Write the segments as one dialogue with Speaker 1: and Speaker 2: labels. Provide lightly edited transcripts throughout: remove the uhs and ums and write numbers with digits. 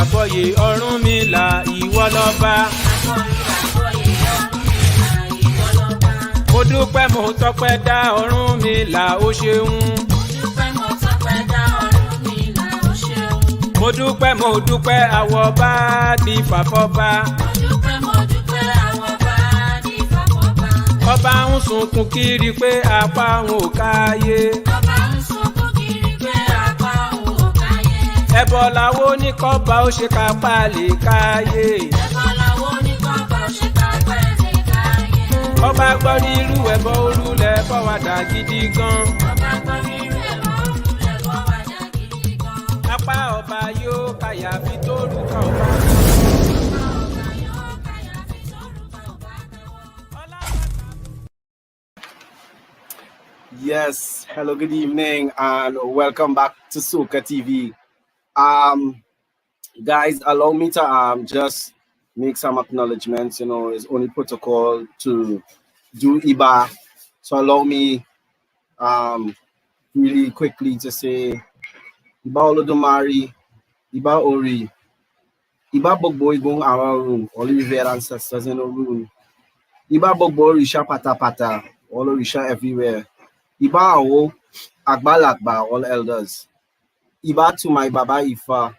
Speaker 1: àbọ̀yè Ọ̀rúnmìlà ìwọ lọ́ba. Mo dúpẹ́ mo tọpẹ́ dá Ọ̀rúnmìlà ó ṣeun. Mo dúpẹ́ mo dúpẹ́ àwọ̀ bá di fàfọ́ba. Ọba ń sunkún kiri pé apá òun ò káyé. Ẹbọ làwo ní kọ́ba ó ṣe kápá lè káyé. Ọba gbọ́ ní irú ẹbọ olúlẹ̀ bọ́ wá dà gidi gan. Apá ọba yóò kàyàfi tó rúkà ọba.
Speaker 2: Yes, hello, good evening, and welcome back to Soca TV. Guys, allow me to just make some acknowledgements. You know, it's only protocol to do Iba, so allow me really quickly to say Iba Olodumare, Iba Ori, Iba Bogbo Igun our room, all River ancestors in the room. Iba Bogbo Risha Pata Pata, all Risha everywhere. Iba Awo, Agbalagba, all elders. Iba to my Baba Ifa,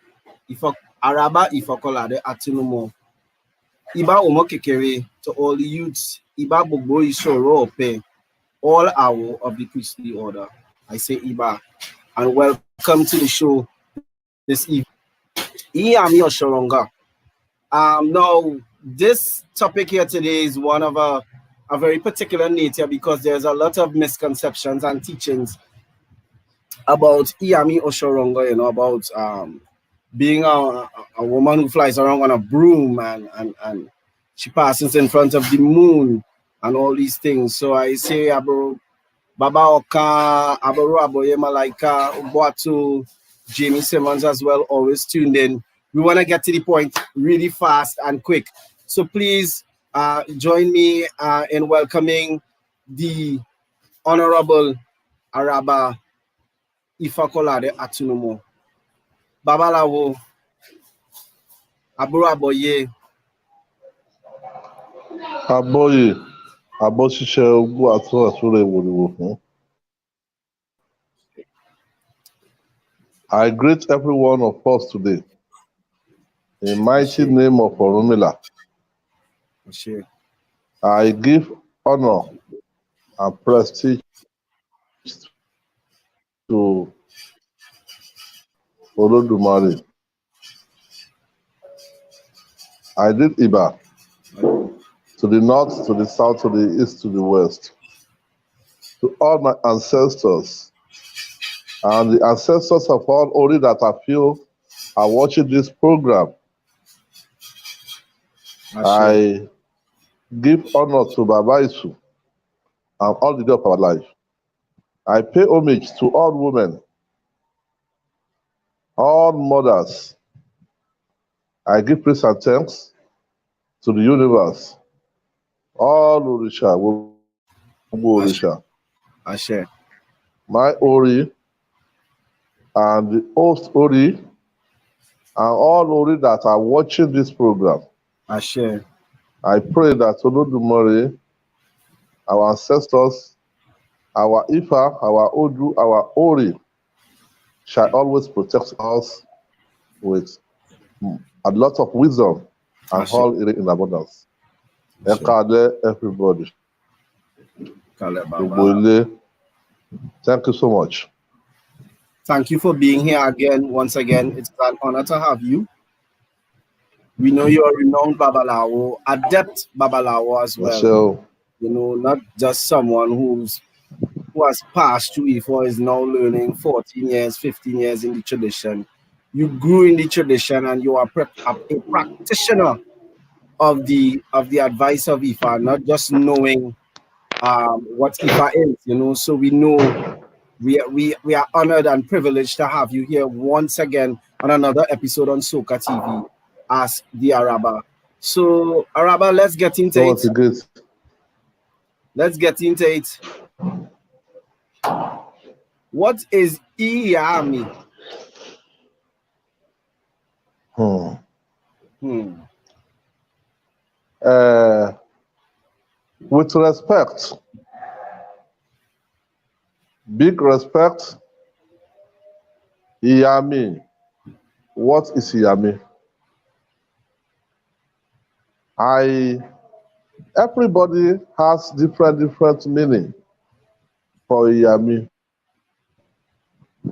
Speaker 2: Araba Ifakolade Atinumo. Iba Omokekere to all the youths. Iba Bogbo Isorope, all Awo of the priestly order. I say Iba, and welcome to the show this evening. Iyami Osoronga. Now, this topic here today is one of a very particular nature because there's a lot of misconceptions and teachings about Iyami Osoronga, you know, about being a woman who flies around on a broom and she passes in front of the moon and all these things. So I say Baba Oka, Aboro Aboye Malaika, Ubuatu, Jamie Simmons as well, always tuned in. We want to get to the point really fast and quick. So please join me in welcoming the Honorable Araba Ifakolade Atinumo. Babalawo, Aburo Aboye.
Speaker 3: Aboye, Abosise Ogbu Atu Asure Woriwo fun. I greet every one of us today in the mighty name of Orunmila. I give honor and prestige to Olodumare. I did Iba to the north, to the south, to the east, to the west, to all my ancestors and the ancestors of all Ori that I feel are watching this program. I give honor to Baba Isu and all the day of our life. I pay homage to all women, all mothers. I give praise and thanks to the universe, all Orisha, Orisha.
Speaker 2: Ashe.
Speaker 3: My Ori and the host Ori and all Ori that are watching this program.
Speaker 2: Ashe.
Speaker 3: I pray that Olodumare, our ancestors, our Ifa, our Odu, our Ori, shall always protect us with a lot of wisdom and
Speaker 2: Ashe.
Speaker 3: all in abundance. Ekade, everybody. Thank you so much.
Speaker 2: Thank you for being here again. Once again, it's an honor to have you. We know you're a renowned Babalawo, adept Babalawo as well.
Speaker 3: So,
Speaker 2: you know, not just someone who has passed through Ifo, is now learning 14 years, 15 years in the tradition. You grew in the tradition and you are a practitioner of the advice of Ifa, not just knowing what Ifa is, you know. So we know we are honored and privileged to have you here once again on another episode on Soca TV as the Araba. So Araba, let's get into it. Let's get into it. What is Iyami?
Speaker 3: With respect, big respect, Iyami. What is Iyami? Everybody has different meaning for Iyami,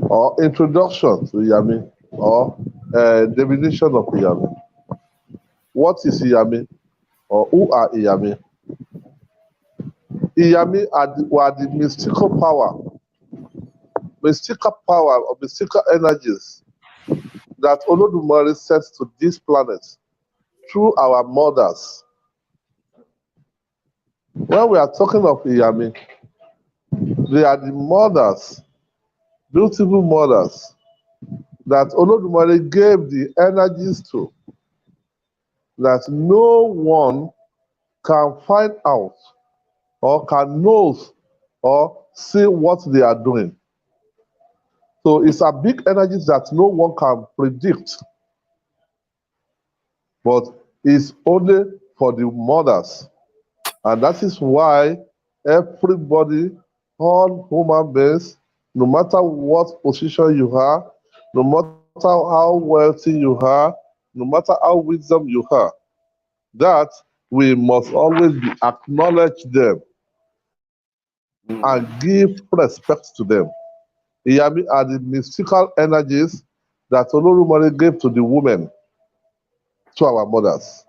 Speaker 3: or introduction to Iyami, or definition of Iyami. What is Iyami, or who are Iyami? Iyami were the mystical power or mystical energies that Olodumare sent to this planet through our mothers. When we are talking of Iyami, they are the mothers, beautiful mothers, that Olodumare gave the energies to, that no one can find out or can know or see what they are doing. So it's a big energy that no one can predict, but it's only for the mothers. And that is why everybody, all human beings, no matter what position you are, no matter how wealthy you are, no matter how wisdom you are, that we must always acknowledge them and give respect to them. Iyami are the mystical energies that Olorumare gave to the women, to our mothers.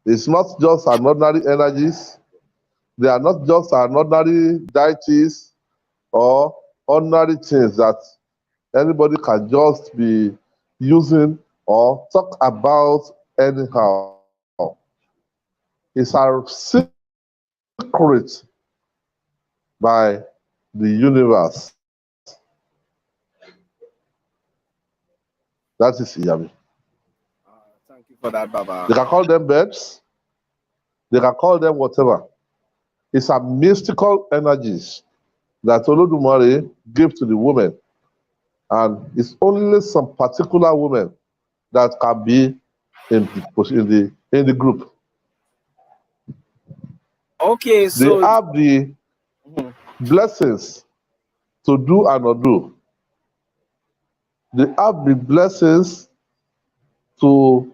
Speaker 3: It's not just an ordinary energies. They are not just an ordinary deities or ordinary things that anybody can just be using or talk about anyhow. It's a secret by the universe. That is Iyami.
Speaker 2: Thank you for that, Baba.
Speaker 3: They can call them birds. They can call them whatever. It's a mystical energies that Olodumare gave to the women. And it's only some particular women that can be in the group.
Speaker 2: Okay, so
Speaker 3: they have the blessings to do and undo. They have the blessings to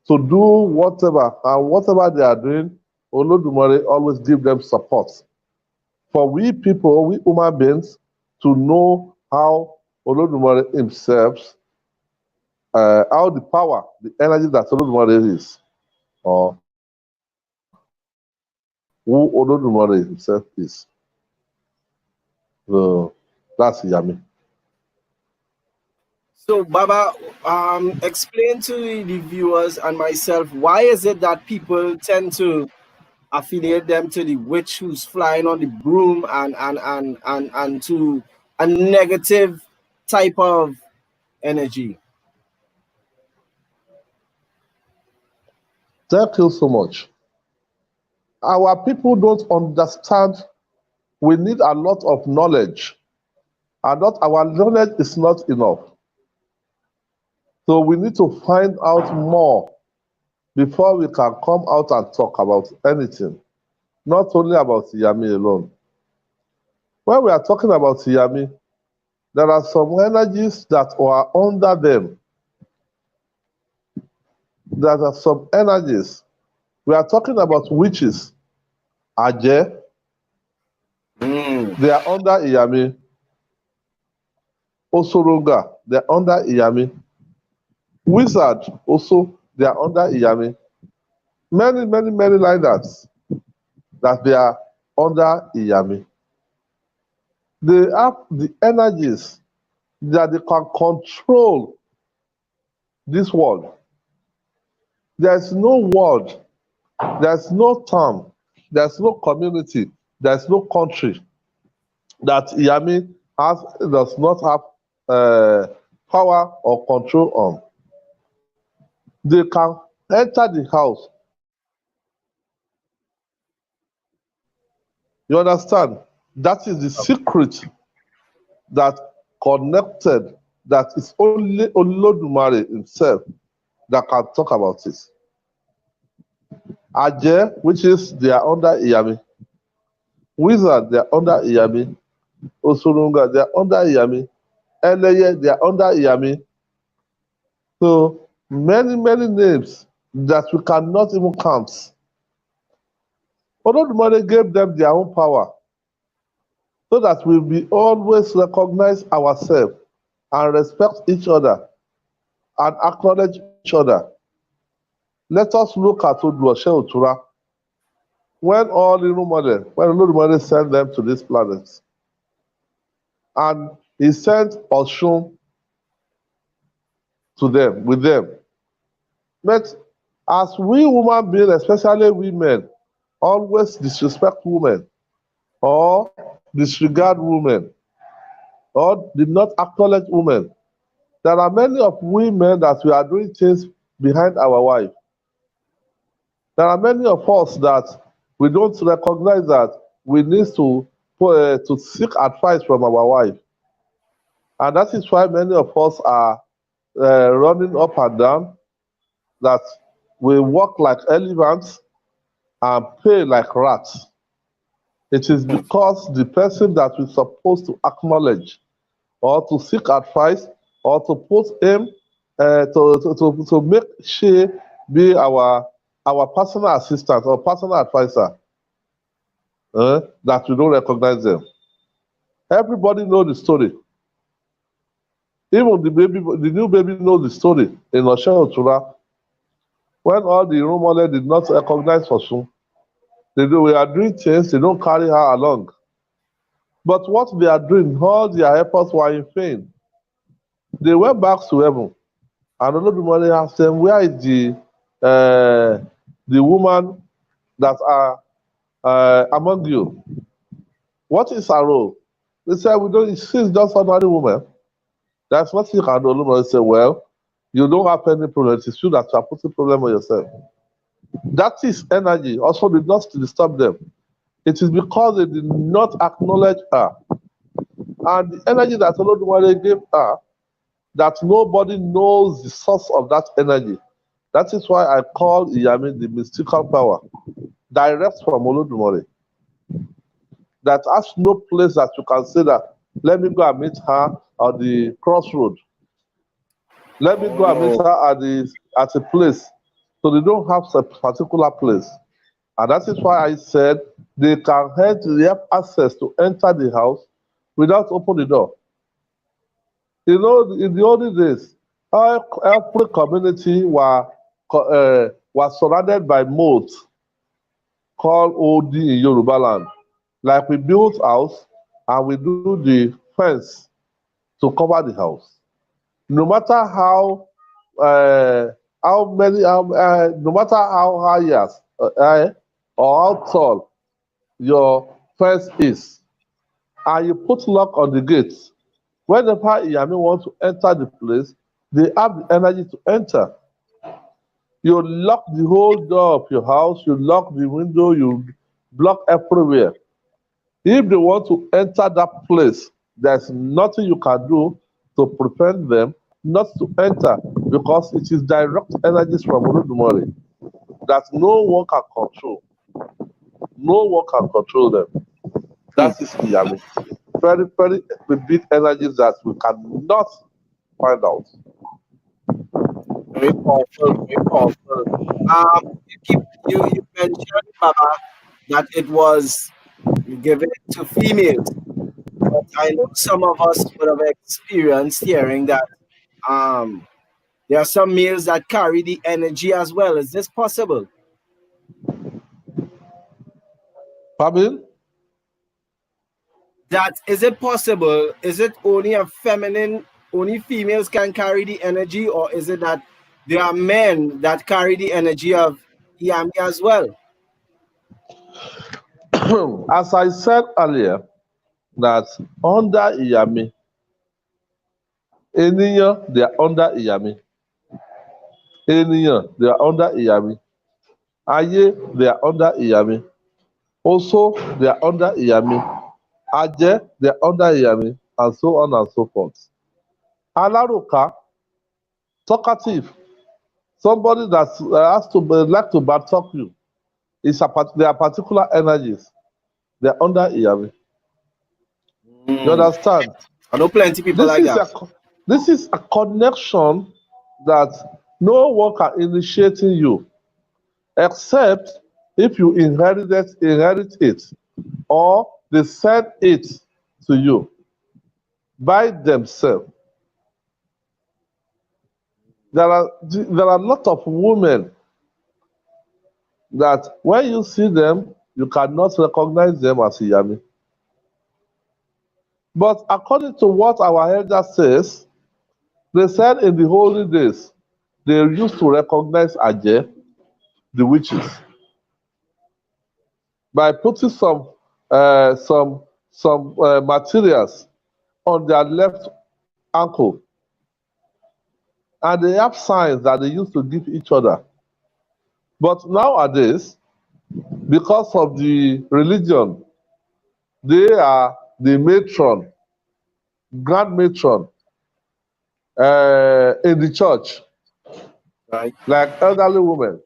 Speaker 3: do whatever, and whatever they are doing, Olodumare always give them support. For we people, we human beings, to know how Olodumare himself, how the power, the energy that Olodumare is, or who Olodumare himself is. So that's Iyami.
Speaker 2: So, Baba, explain to the viewers and myself, why is it that people tend to affiliate them to the witch who's flying on the broom and to a negative type of energy?
Speaker 3: Thank you so much. Our people don't understand. We need a lot of knowledge, and not our knowledge is not enough. So we need to find out more before we can come out and talk about anything, not only about Iyami alone. When we are talking about Iyami, there are some energies that are under them. There are some energies. We are talking about witches, Aje. They are under Iyami. Osoronga, they are under Iyami. Wizard, also, they are under Iyami. Many like that they are under Iyami. They have the energies that they can control this world. There's no world, there's no town, there's no community, there's no country that Iyami does not have power or control on. They can enter the house. You understand? That is the secret that connected, that is only Olodumare himself that can talk about it. Aje, which is they are under Iyami. Wizard, they are under Iyami. Osoronga, they are under Iyami. Eleye, they are under Iyami. So many names that we cannot even count. Olodumare gave them their own power so that we will always recognize ourselves and respect each other and acknowledge each other. Let us look at Odùọ̀ṣẹ́ Òtúrá. When all Irúnmọlẹ̀, when Olódùmarè sent them to this planet, and he sent Ọ̀ṣun to them, with them. But as we human beings, especially women, always disrespect women or disregard women or did not acknowledge women, there are many of women that we are doing things behind our wife. There are many of us that we don't recognize that we need to seek advice from our wife. And that is why many of us are running up and down, that we walk like elephants and pay like rats. It is because the person that we're supposed to acknowledge or to seek advice or to put him to make she be our personal assistant or personal advisor, that we don't recognize them. Everybody knows the story. Even the new baby knows the story in Oshe Otura. When all the Irúnmọlẹ̀ did not recognize Ọ̀ṣun, we are doing things, they don't carry her along. But what they are doing, all their efforts were in vain. They went back to heaven, and Olodumare asked them, where is the woman that are among you? What is her role? They said, we don't. She's just another woman. That's what you can do. Olodumare said, well, you don't have any problem. It's you that you are putting problem on yourself. That is energy. Also did not disturb them. It is because they did not acknowledge her. And the energy that Olodumare gave her, that nobody knows the source of that energy. That is why I call Iyami the mystical power, direct from Olodumare. That has no place that you can say that, let me go and meet her at the crossroad. Let me go and meet her at a place. So they don't have a particular place. And that is why I said they can have access to enter the house without opening the door. You know, in the olden days, every community was surrounded by moats called Odi in Yoruba land. Like we build house and we do the fence to cover the house. No matter no matter how high or how tall your fence is, and you put lock on the gates, whenever Iyami wants to enter the place, they have the energy to enter. You lock the whole door of your house, you lock the window, you block everywhere. If they want to enter that place, there's nothing you can do to prevent them not to enter, because it is direct energies from Olodumare that no one can control. No one can control them. That is Iyami. Very, very big energies that we cannot find out.
Speaker 2: Very powerful, very powerful. You mentioned, Baba, that it was given to females. But I know some of us would have experienced hearing that there are some males that carry the energy as well. Is this possible?
Speaker 3: Pardon?
Speaker 2: That is it possible? Is it only a feminine, only females can carry the energy, or is it that there are men that carry the energy of Iyami as well?
Speaker 3: As I said earlier, that under Iyami, Eniyan, they are under Iyami. Eniyan, they are under Iyami. Aye, they are under Iyami. Also, they are under Iyami. Aje, they are under Iyami, and so on and so forth. Alaruka, talkative, Somebody that has to like to back talk you. There are particular energies. They're under Iyami. You understand?
Speaker 2: I know plenty people
Speaker 3: This
Speaker 2: like
Speaker 3: is
Speaker 2: that.
Speaker 3: this is a connection that no one can initiate in you except if you inherit it or they send it to you by themselves. There are a lot of women that when you see them, you cannot recognize them as Iyami. But according to what our elder says, they said in the holy days, they used to recognize Aje, the witches, by putting some materials on their left ankle, and they have signs that they used to give each other. But nowadays, because of the religion, they are the matron, grand matron in the church,
Speaker 2: Right.
Speaker 3: like elderly women.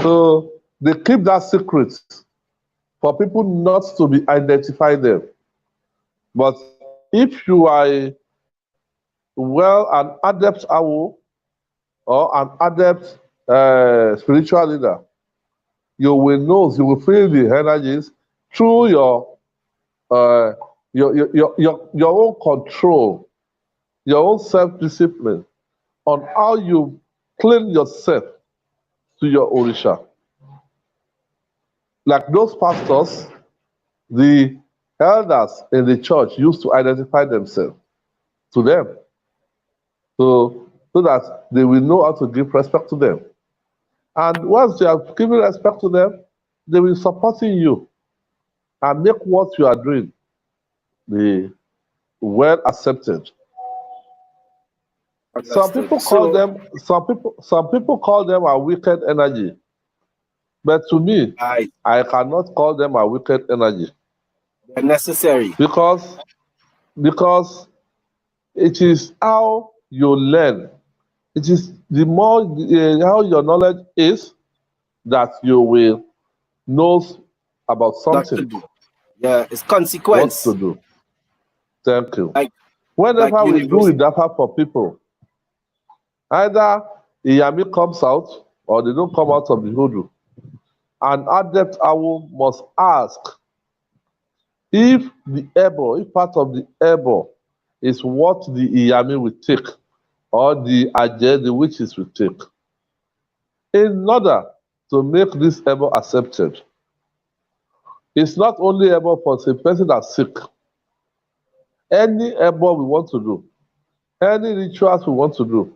Speaker 3: So they keep that secret for people not to be identify them. But if you are an adept awo or an adept spiritual leader, you will feel the energies through uh, your own control, your own self-discipline on how you clean yourself to your Orisha. Like those pastors, the elders in the church used to identify themselves to them. So that they will know how to give respect to them. And once they are giving respect to them, they will supporting you and make what you are doing be well accepted. Some
Speaker 2: Understood.
Speaker 3: people call
Speaker 2: So,
Speaker 3: them a wicked energy. But to me,
Speaker 2: right,
Speaker 3: I cannot call them a wicked energy
Speaker 2: they're necessary.
Speaker 3: because it is how you learn. It is the more how your knowledge is that you will know about
Speaker 2: Not to
Speaker 3: something,
Speaker 2: do. Yeah, it's
Speaker 3: what to
Speaker 2: consequence.
Speaker 3: do. Thank you.
Speaker 2: Like
Speaker 3: Whenever we do
Speaker 2: university.
Speaker 3: it that for people, either Iyami comes out or they don't come out of the hoodoo. An adept owl must ask if part of the ebo is what the Iyami will take or the Aje, the witches will take. In order to make this ebo accepted, it's not only ebo for the person that's sick. Any ebo we want to do, any rituals we want to do.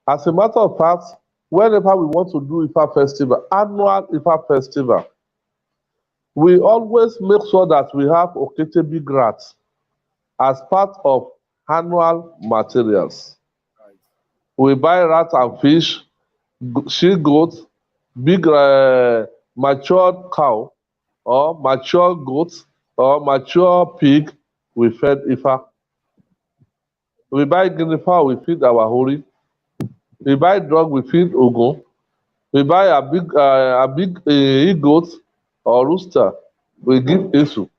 Speaker 3: As a matter of fact, whenever we want to do Ifa festival, annual Ifa festival, we always make sure that we have Okete big rats as part of annual materials. We buy rat and fish, she goat, big matured cow, or mature goat, or mature pig, we fed Ifa. We buy guinea fowl, we feed our hori. We buy dog, we feed Ogun. We buy a big goat or rooster, we give Esu.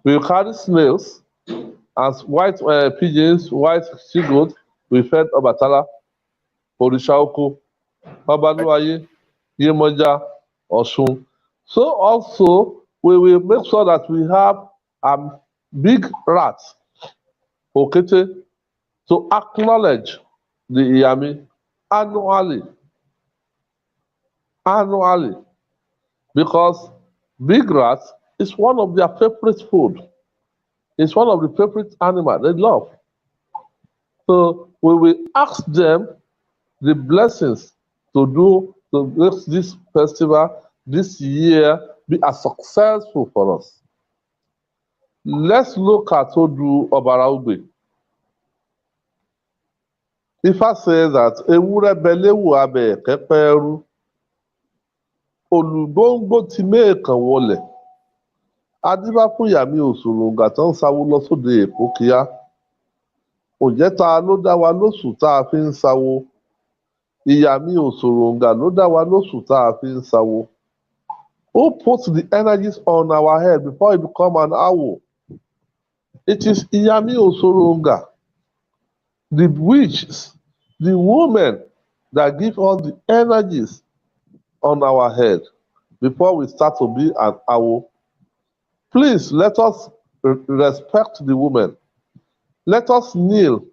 Speaker 3: We carry snails and white pigeons, white she-goat, we fed Obatala, Orisha Oko, Obaluwaye, Yemoja, Osun. So also, we will make sure that we have a big rat, Okete, to acknowledge the Iyami annually, because big rat is one of their favorite food. It's one of the favorite animal they love. So we will ask them the blessings to make this festival this year be as successful for us. Let's look at Odu Obaraugbe. Ifa says that ewúrẹ́ bẹléwò abẹ ẹ̀kẹ́ ẹrú, olùgbòǹgbò ti méèkàn wọlẹ̀, adífá fún Iyami Osoronga tó ń sáwó lọ sóde Èkó kíá. Òjẹ́ ta ló dá wa lóṣù tá a fi ń sáwó, Iyami Osoronga ló dá wa lóṣù tá a fi ń sáwó. Who puts the energies on our head before it become an owl? It is Iyami Osoronga, the witches, the woman that give us the energies on our head before we start to be an owl. Please let us respect the woman. Let us kneel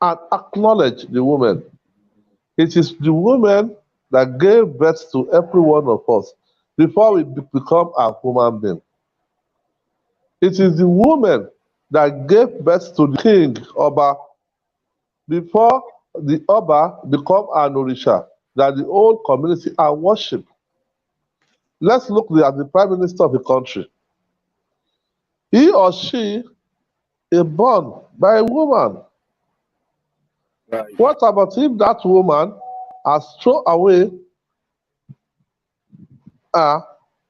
Speaker 3: and acknowledge the woman. It is the woman that gave birth to every one of us before we become a human being. It is the woman that gave birth to the king Oba before the Oba become an Orisha that the whole community are worship. Let's look at the prime minister of the country. He or she is born by a woman.
Speaker 2: Right.
Speaker 3: What about if that woman has thrown away her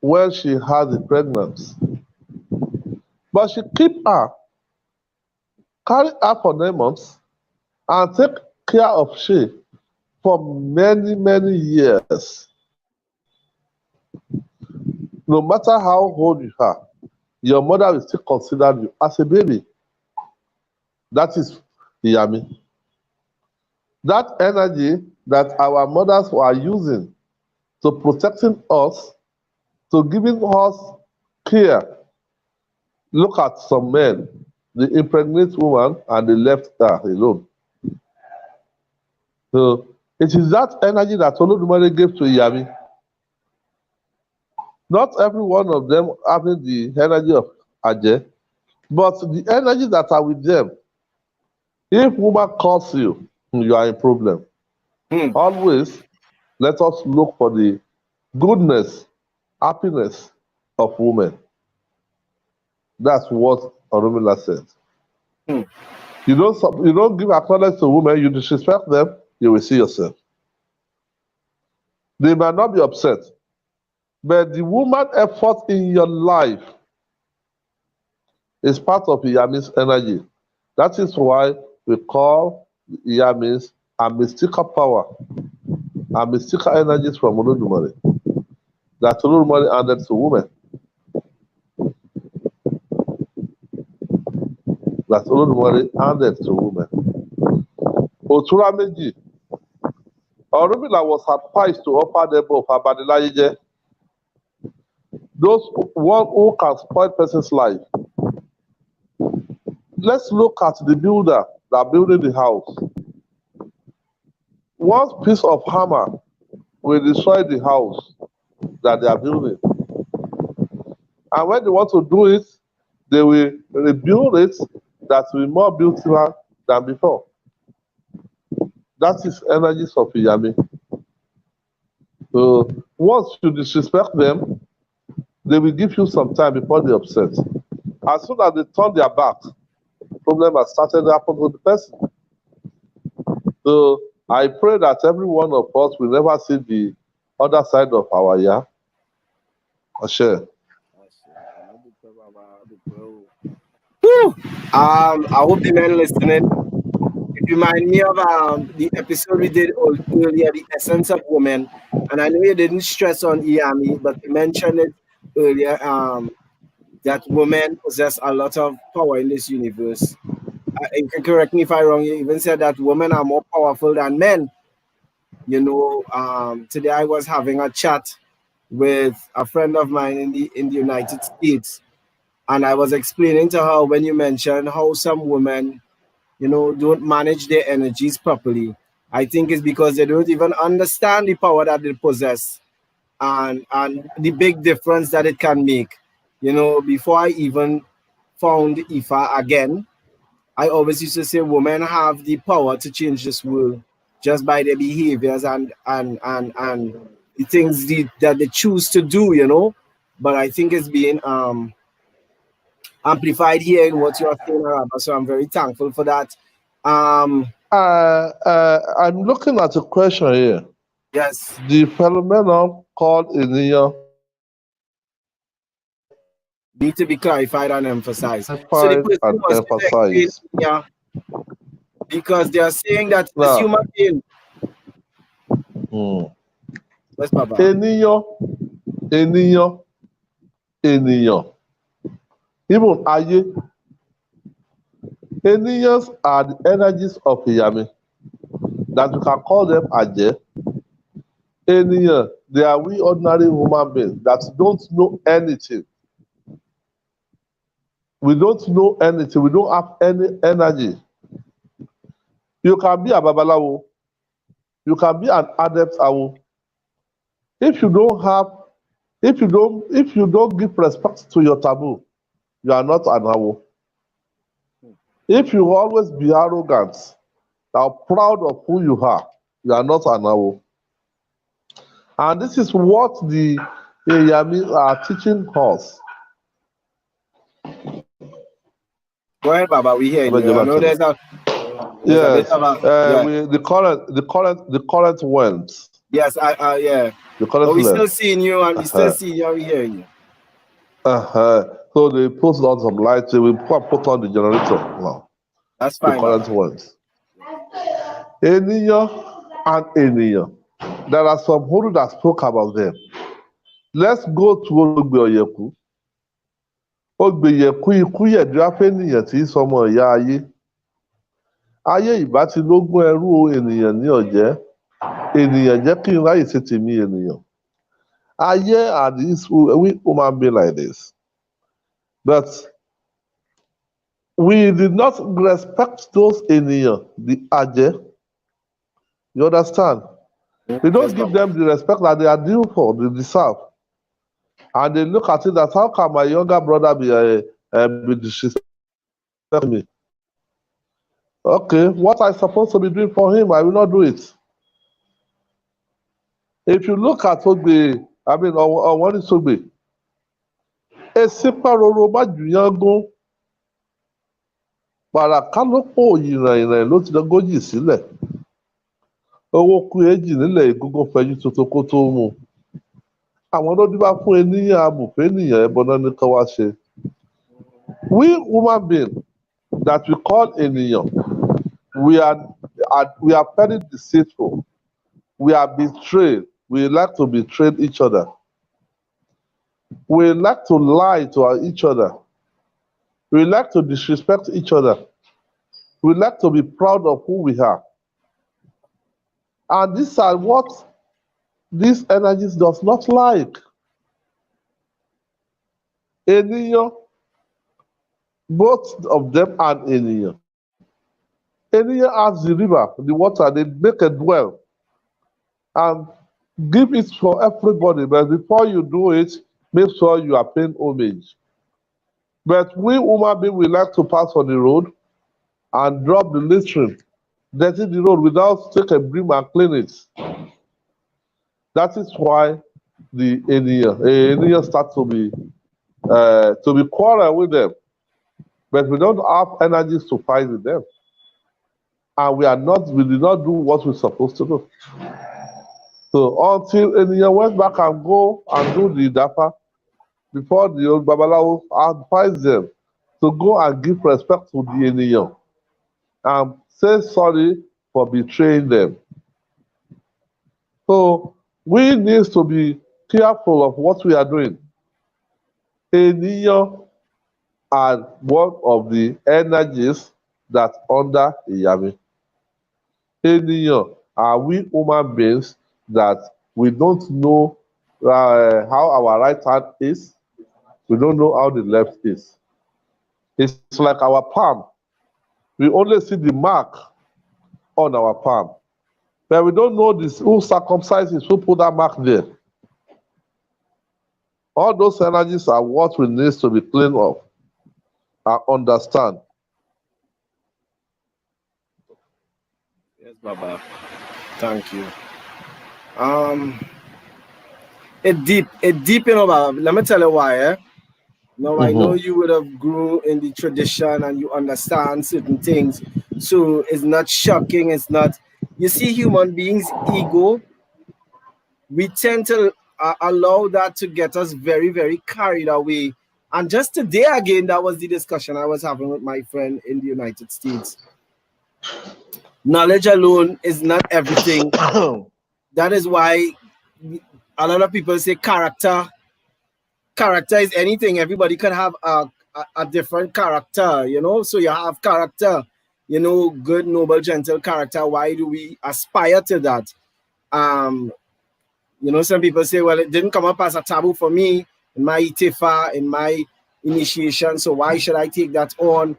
Speaker 3: when she had the pregnancy? But she keep her, carry her for 9 months, and take care of she for many, many years. No matter how old you are, your mother will still consider you as a baby. That is Iyami. That energy that our mothers were using to protecting us, to giving us care. Look at some men, they impregnate woman and they left her alone. So it is that energy that Olodumare gave to Iyami. Not every one of them having the energy of Aje, but the energy that are with them. If woman calls you, you are in problem.
Speaker 2: Hmm.
Speaker 3: Always let us look for the goodness, happiness of women. That's what Orumila said.
Speaker 2: Hmm.
Speaker 3: You don't give acknowledgement to women, you disrespect them, you will see yourself. They might not be upset, but the woman effort in your life is part of Iyami's energy. That is why we call Iyami's a mystical power, a mystical energies from Olodumare that Olodumare handed to women. That Olodumare handed to women. Otura Meji, Orumila was advised to offer them of Abadilayeje, those one who can spoil person's life. Let's look at the builder that building the house. One piece of hammer will destroy the house that they are building. And when they want to do it, they will rebuild it that will be more beautiful than before. That is energies of Iyami. So once you disrespect them, they will give you some time before they upset. As soon as they turn their back, problem has started to happen to the person. So I pray that every one of us will never see the other side of our yeah. Share.
Speaker 2: I hope the men listening. It remind me of the episode we did earlier, the essence of women. And I know you didn't stress on Iyami, but you mentioned it earlier that women possess a lot of power in this universe. You can correct me if I'm wrong. You even said that women are more powerful than men. Today I was having a chat with a friend of mine in the United States, and I was explaining to her when you mentioned how some women don't manage their energies properly. I think it's because they don't even understand the power that they possess and the big difference that it can make. Before I even found Ifa again, I always used to say women have the power to change this world just by their behaviors and the things that they choose to do. But I think it's being amplified here in what you are saying, Araba. So I'm very thankful for that.
Speaker 3: I'm looking at a question here.
Speaker 2: Yes.
Speaker 3: The phenomenon called Iniyo
Speaker 2: Need to be clarified and emphasized. So the
Speaker 3: clarified
Speaker 2: person
Speaker 3: and
Speaker 2: was to explain,
Speaker 3: emphasized.
Speaker 2: yeah, because they are saying that as
Speaker 3: Now,
Speaker 2: human being,
Speaker 3: Mm.
Speaker 2: Yes, Baba.
Speaker 3: Ènìyàn, ènìyàn, ènìyàn. Even ayé. Ènìyans are the energies of Iyami. That you can call them Aje. Ènìyàn, they are we ordinary human beings that don't know anything. We don't know anything. We don't have any energy. You can be a babalawo. You can be an adept awo. If you don't have, if you don't give respect to your taboo, you are not an awo. If you always be arrogant, are proud of who you are not an awo. And this is what the Iyami are teaching us.
Speaker 2: Go ahead, Baba. We hear you. I know there's a bit
Speaker 3: Yes,
Speaker 2: of a
Speaker 3: the current went.
Speaker 2: Yes, yeah.
Speaker 3: The current
Speaker 2: But we still
Speaker 3: left.
Speaker 2: seeing you, and we still see you, and we hearing you.
Speaker 3: So they put on some lights. We put on the generator now.
Speaker 2: That's
Speaker 3: The
Speaker 2: fine,
Speaker 3: current
Speaker 2: Baba.
Speaker 3: went. Ènìyàn and ènìyàn. There are some Horu that spoke about them. Let's go to Ogbe Oyeku. Ogbe Oyeku ikú yẹ̀dúrà fẹ́nìyàn tí í sọmọ ìyá ayé. Ayé ìbá ti lógún ẹrú ènìyàn ní ọ̀jẹ́. Ènìyàn jẹ́ kí n ráyè ṣe tèmi ènìyàn. Ayé and this we human being like this. But we did not respect those ènìyàn, the Aje. You understand? We don't give them the respect that they are due for, they deserve. And they look at it that how can my younger brother be disrespecting me? Okay, what I'm supposed to be doing for him, I will not do it. If you look at Ogbe, Owoni Sogbe, Esiparoro Majuyangun, Parakalopo ìrìn ló ti dọ́gójì sílẹ̀. Owó kú èjì nílẹ̀ ìgúngún fẹjú tuntun kó tó mú. Àwọn ló díbá fún ènìyàn amòfin ènìyàn ẹbọ náà ní kán wá ṣe. We human beings that we call ènìyàn, we are very deceitful. We are betrayed. We like to betray each other. We like to lie to each other. We like to disrespect each other. We like to be proud of who we are. And these are what these energies does not like. Ènìyàn, both of them and ènìyàn. Ènìyàn has the river, the water, they make a dwell and give it for everybody. But before you do it, make sure you are paying homage. But we human beings, we like to pass on the road and drop the littering, dirty the road without take a broom and clean it. That is why the ènìyàn start to be quarrel with them. But we don't have energies to fight with them. And we did not do what we're supposed to do. So until ènìyàn went back and go and do the Dafa, before the old Babalawo advised them to go and give respect to the ènìyàn and say sorry for betraying them. So we need to be careful of what we are doing. Ènìyàn are one of the energies that under Iyami. Ènìyàn are we human beings that we don't know how our right hand is. We don't know how the left is. It's like our palm. We only see the mark on our palm. But we don't know this, who circumcises, who put that mark there. All those energies are what we need to be clean of and understand.
Speaker 2: Yes, Baba. Thank you. It deep, Baba. Let me tell you why, eh? Now I know you would have grew in the tradition and you understand certain things. So it's not shocking, it's not you see human beings' ego, we tend to allow that to get us very, very carried away. And just today again, that was the discussion I was having with my friend in the United States. Knowledge alone is not everything. That is why a lot of people say character is anything. Everybody can have a different character, you know. So you have character, you know, good, noble, gentle character. Why do we aspire to that? You know, some people say, well, it didn't come up as a taboo for me in my itifa, in my initiation, so why should I take that on?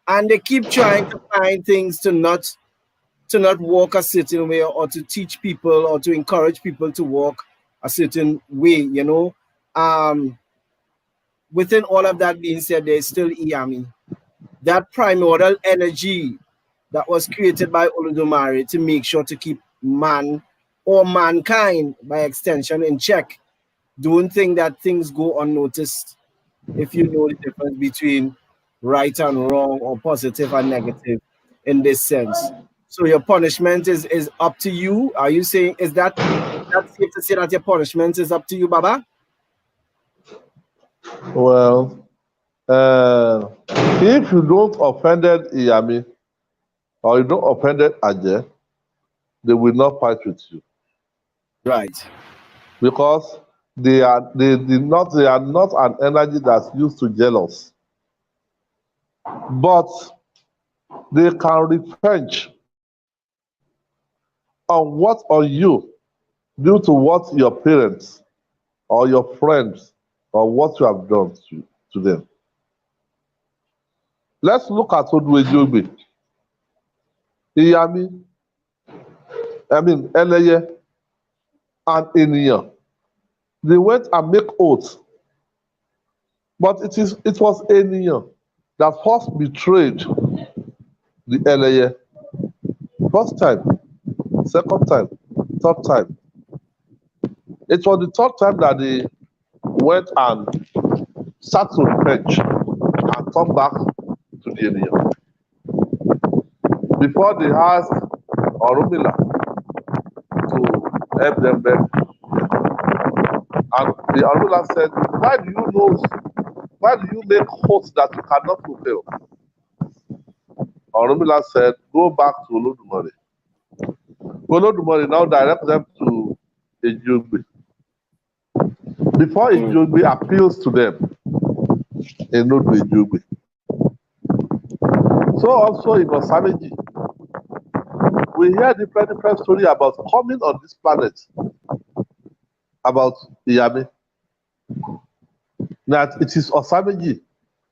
Speaker 2: And they keep trying to find things to not walk a certain way, or to teach people or to encourage people to walk a certain way, you know. Within all of that being said, there's still Iyami. That primordial energy that was created by Olodumare to make sure to keep man or mankind by extension in check. Don't think that things go unnoticed if you know the difference between right and wrong or positive and negative in this sense. So your punishment is up to you. Are you saying is that safe to say that your punishment is up to you, Baba?
Speaker 3: Well, if you don't offended Iyami or you don't offended Aje, they will not fight with you
Speaker 2: Right.
Speaker 3: because they are not an energy that's used to jealous, but they can revenge on you due to what your parents or your friends or what you have done to them. Let's look at Oduejobi, Iyami, Eleye, and Eniyan. They went and make oaths, but it was Eniyan that first betrayed the Eleye. First time, second time, third time. It was the third time that they went and sat to the bench and come back to the Eniyan. Before they asked Orunmila to help them beg. And the Orunmila said, why do you make oaths that you cannot fulfill? Orunmila said, go back to Olodumare. Olodumare now direct them to Ejogbe. Before Ejogbe appeals to them, they know to Ejogbe. So also in Osameji, we hear different story about coming on this planet, about Iyami, that it is Osameji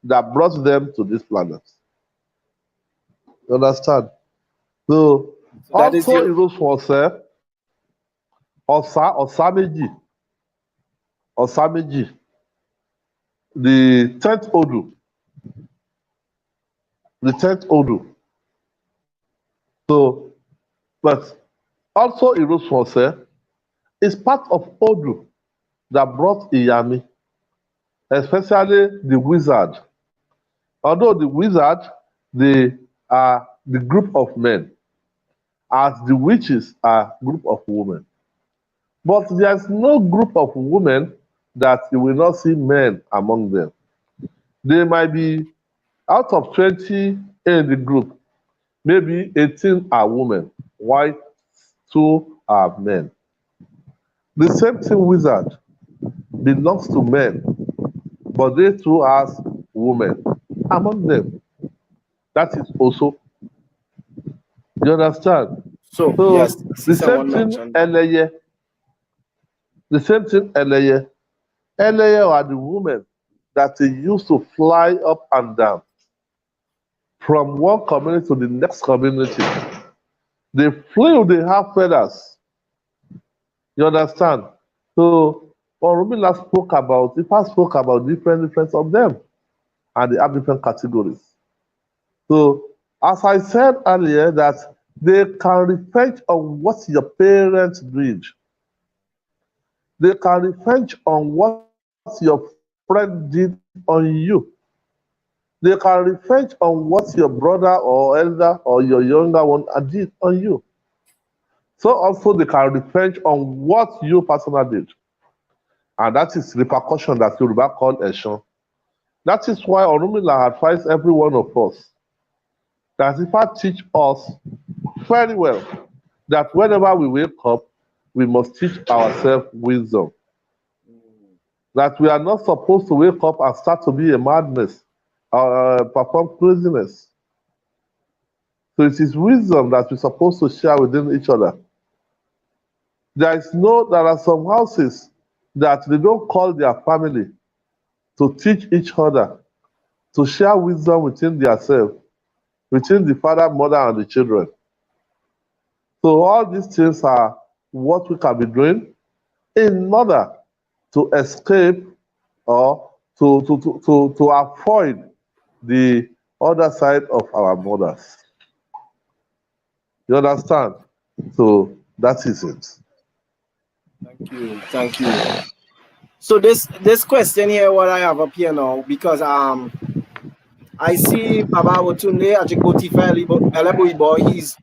Speaker 3: that brought them to this planet. You understand? So
Speaker 2: That is
Speaker 3: also in those Ose, Osameji, the 10th Odu. So, but also in those Ose is part of Odu that brought Iyami, especially the wizard. Although the wizard, they are the group of men, as the witches are group of women. But there's no group of women that you will not see men among them. They might be out of 20 in the group, maybe 18 are women, while 2 are men. The same thing wizard belongs to men, but they too has women among them. That is also, you understand?
Speaker 2: so. Yes,
Speaker 3: So the
Speaker 2: someone
Speaker 3: same thing
Speaker 2: mentioned.
Speaker 3: Eleye, Eleye are the women that they used to fly up and down from one community to the next community. They flew, they have feathers. You understand? So Orunmila spoke about different of them, and they have different categories. So as I said earlier, that they can revenge on what your parents did. They can revenge on what your friend did on you. They can revenge on what your brother or elder or your younger one did on you. So also they can revenge on what you personally did. And that is repercussion that Yoruba call Eshan. That is why Orunmila advised every one of us that if I teach us very well that whenever we wake up, we must teach ourselves wisdom. That we are not supposed to wake up and start to be a madness or perform craziness. So it is wisdom that we're supposed to share within each other. There are some houses that they don't call their family to teach each other, to share wisdom within themselves, between the father, mother, and the children. So all these things are what we can be doing in order to escape or to avoid the other side of our borders. You understand? So that is it.
Speaker 2: Thank you. Thank you. So this question here, what I have up here now, because I see Baba Wotunde Ajikboti Eleboibo, he's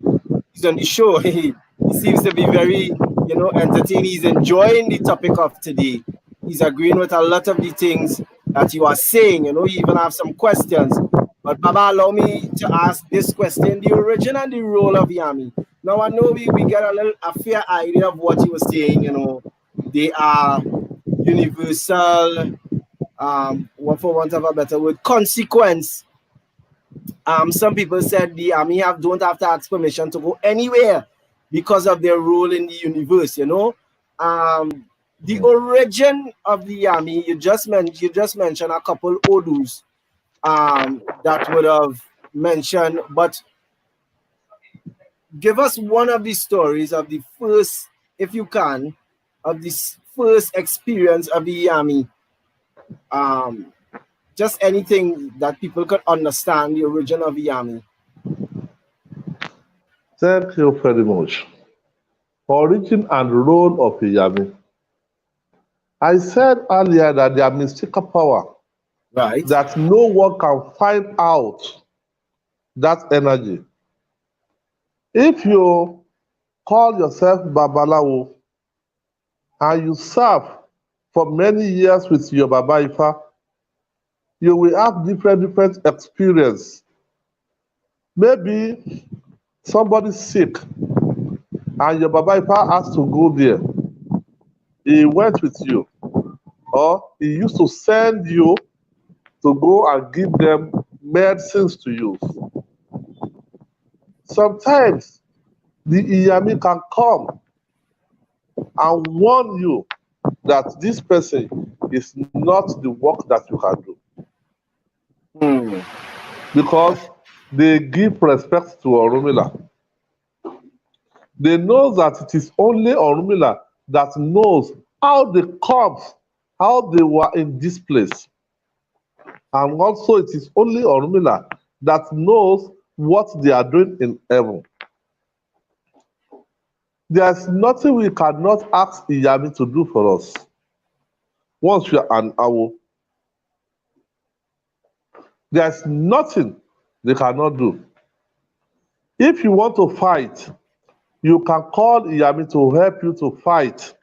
Speaker 2: on the show. He seems to be very, entertaining. He's enjoying the topic of today. He's agreeing with a lot of the things that you are saying. You even have some questions. But Baba, allow me to ask this question: the origin and the role of Iyami. Now I know we get a fair idea of what you were saying. They are universal. For want of a better word, consequence. Some people said the army don't have to ask permission to go anywhere because of their role in the universe. The origin of the army, you just mentioned a couple odus that would have mentioned, but give us one of the stories of the first, if you can, of this first experience of the army. Just anything that people could understand the origin of Iyami.
Speaker 3: Thank you very much. Origin and role of Iyami. I said earlier that they are mystical power,
Speaker 2: Right.
Speaker 3: that no one can find out that energy. If you call yourself Babalawo and you serve for many years with your Baba Ifa, you will have different experience. Maybe somebody's sick and your Baba Ifa has to go there. He went with you, or he used to send you to go and give them medicines to use. Sometimes the Iyami can come and warn you that this person is not the work that you can do. Because they give respect to Orunmila. They know that it is only Orunmila that knows how they come, how they were in this place. And also it is only Orunmila that knows what they are doing in heaven. There's nothing we cannot ask Iyami to do for us. Once we are an Awo, there's nothing they cannot do. If you want to fight, you can call Iyami to help you to fight.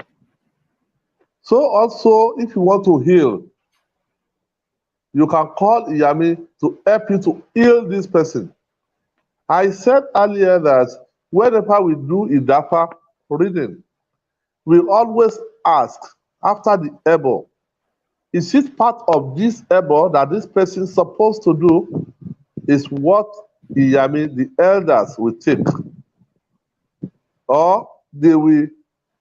Speaker 3: So also, if you want to heal, you can call Iyami to help you to heal this person. I said earlier that whenever we do Idafa reading, we always ask after the Ebo, is it part of this Ebo that this person is supposed to do? Is what Iyami, the elders, will take. Or they will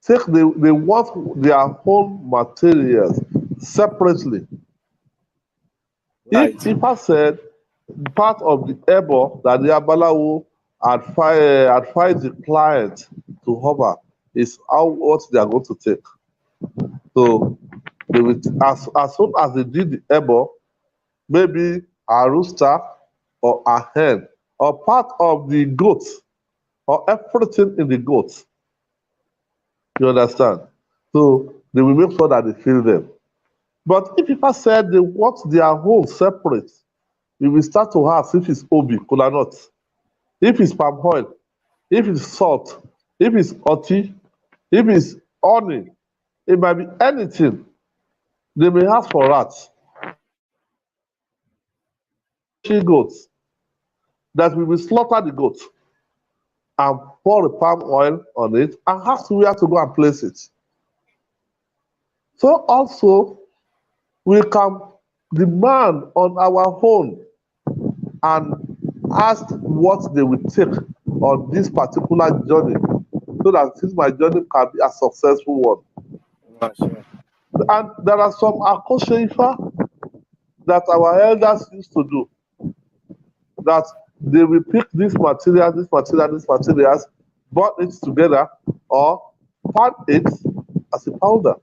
Speaker 3: take, they want their own materials separately.
Speaker 2: Right.
Speaker 3: If I said part of the Ebo that the Abalawo advise the client to hover is what they are going to take. So they will, as soon as they did the Ebo, maybe a rooster or a hen or part of the goat or everything in the goat. You understand? So they will make sure that they fill them. But if people said they want their home separate, we will start to ask if it's obi, kola nut, if it's palm oil, if it's salt, if it's oti, if it's honey, it might be anything. They may ask for rats, she goats, that we will slaughter the goat. and pour the palm oil on it and ask where to go and place it. So also, we can demand on our own and ask what they will take on this particular journey so that since my journey can be a successful one.
Speaker 2: Sure.
Speaker 3: And there are some akoseifa that our elders used to do, that they will pick this material, these materials, burn it together or pan it as a powder.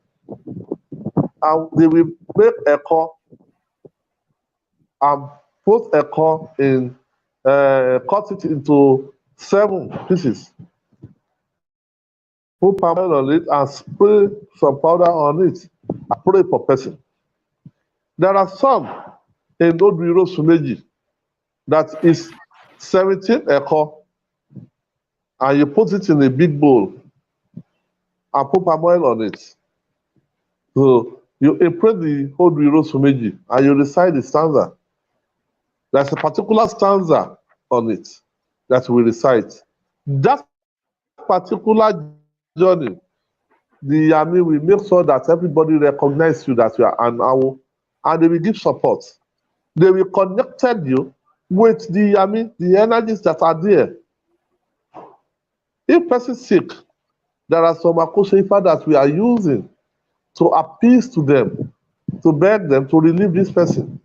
Speaker 3: And they will make a core and put a core in, cut it into 7 pieces, put palm oil on it and spray some powder on it and pray for person. There are some in Odwiro Sumeji that is 17 echo and you put it in a big bowl and put palm oil on it. So you imprint the Odwiro Sumeji and you recite the stanza. There's a particular stanza on it that we recite. That particular journey, the Iyami will make sure that everybody recognize you that you are an Awo, and they will give support. They will connect you with the Iyami, the energies that are there. If person is sick, there are some akoseifa that we are using to appeal to them, to beg them to relieve this person,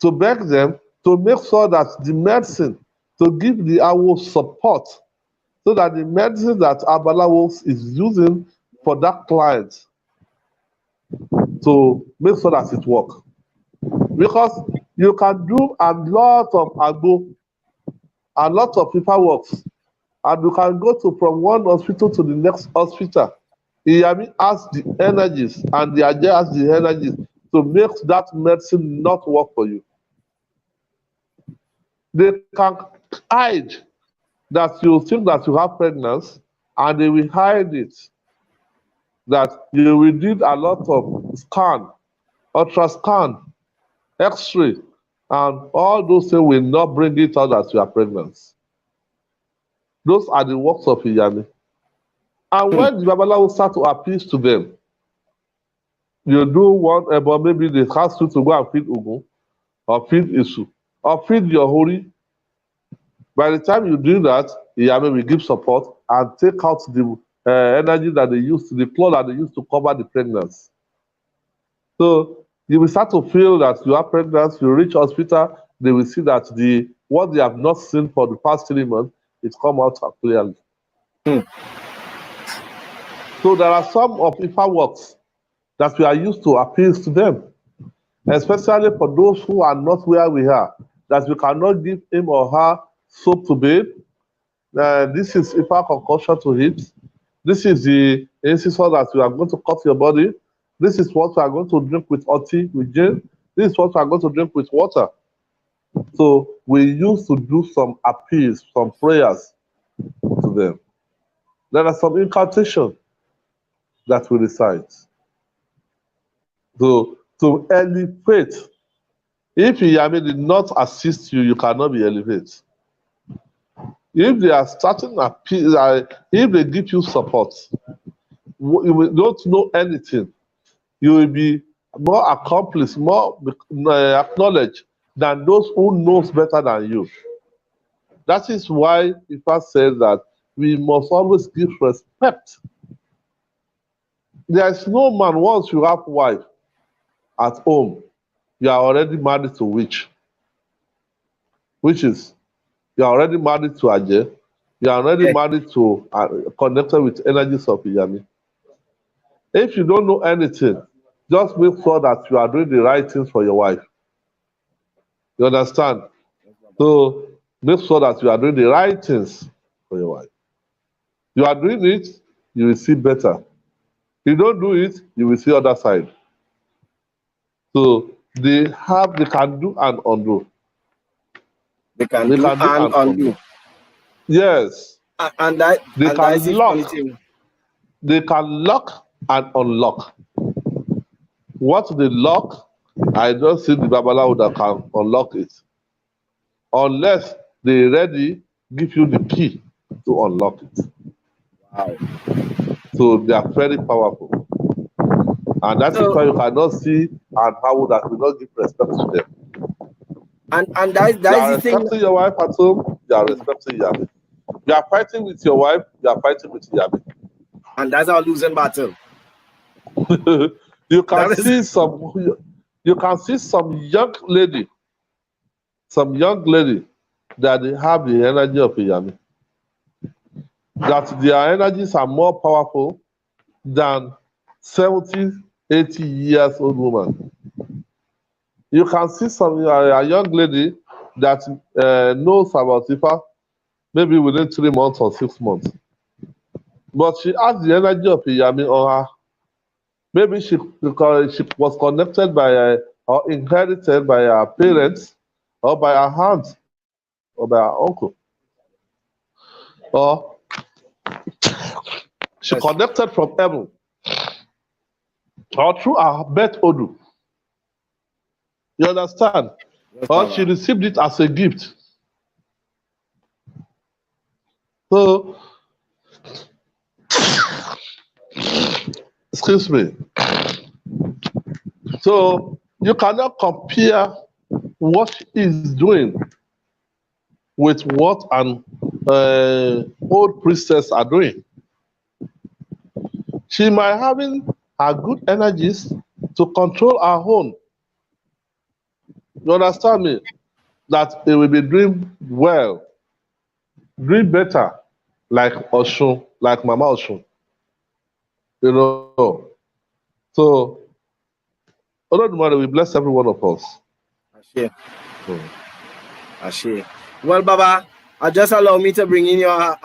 Speaker 3: to beg them to make sure that the medicine, to give the Awo support, so that the medicine that Abalawo is using for that client to make sure that it works. Because you can do a lot of agbo, a lot of people works, and you can go to from one hospital to the next hospital. Iyami has the energies and the Aje has the energies to make that medicine not work for you. They can hide that you think that you have pregnancy, and they will hide it. That you will need a lot of scan, ultrascan, X-ray, and all those things will not bring it out that you are pregnant. Those are the works of Iyami. And when the Babalawo start to appeal to them, you do one, but maybe they ask you to go and feed Ugu, or feed Isu, or feed your Hori. By the time you do that, Iyami will give support and take out the energy that they use, the cloth that they use to cover the pregnancy. So you will start to feel that you are pregnant, you reach hospital, they will see that the what they have not seen for the past 3 months, it come out clearly. So there are some of Ifa works that we are used to appeal to them, especially for those who are not where we are, that we cannot give him or her soap to bathe. This is Ifa concoction to eat. This is the incisor that we are going to cut your body. This is what we are going to drink with tea, with gin. This is what we are going to drink with water. So we used to do some appeals, some prayers to them. There are some incantations that we recite. So to elevate, if Iyami did not assist you, you cannot be elevated. If they are starting appeal, if they give you support, you don't know anything, you will be more accomplished, more acknowledged than those who knows better than you. That is why Ifa says that we must always give respect. There is no man, once you have wife at home, you are already married to witch. Witches, you are already married to Aje, you are already married to, connected with energies of Iyami. If you don't know anything, just make sure that you are doing the right things for your wife. You understand? So make sure that you are doing the right things for your wife. You are doing it, you will see better. You don't do it, you will see other side. So they can do and undo.
Speaker 2: They can do and undo.
Speaker 3: Yes.
Speaker 2: And that
Speaker 3: they
Speaker 2: and
Speaker 3: can
Speaker 2: that is
Speaker 3: lock.
Speaker 2: funny thing.
Speaker 3: They can lock and unlock. What they lock, I don't see the Babalawo that can unlock it. Unless they ready give you the key to unlock it.
Speaker 2: Wow.
Speaker 3: So they are very powerful. And that is
Speaker 2: So,
Speaker 3: why you cannot see an Hawu that will not give respect to them.
Speaker 2: and that
Speaker 3: You
Speaker 2: is
Speaker 3: are
Speaker 2: the thing.
Speaker 3: respecting your wife at home, you are respecting Iyami. You are fighting with your wife, you are fighting with Iyami.
Speaker 2: And that's our losing battle.
Speaker 3: You can
Speaker 2: That is
Speaker 3: see some young lady that they have the energy of Iyami. That their energies are more powerful than 70, 80 years old woman. You can see a young lady that knows about Ifa maybe within 3 months or 6 months. But she has the energy of Iyami on her. Maybe because she was connected by or inherited by her parents or by her aunt or by her uncle. Or she
Speaker 2: yes.
Speaker 3: connected from heaven or through her birth Odu. You understand?
Speaker 2: Yes,
Speaker 3: Or she
Speaker 2: Baba.
Speaker 3: received it as a gift. So, excuse me. So, you cannot compare what she is doing with what an old priestess are doing. She might having her good energies to control her own. You understand me? That it will be doing well, doing better, like Oshun, like Mama Oshun. You know. So, Olodumare will bless every one of us.
Speaker 2: Ashe.
Speaker 3: Hmm.
Speaker 2: Ashe. Well, Baba, just allow me to bring in our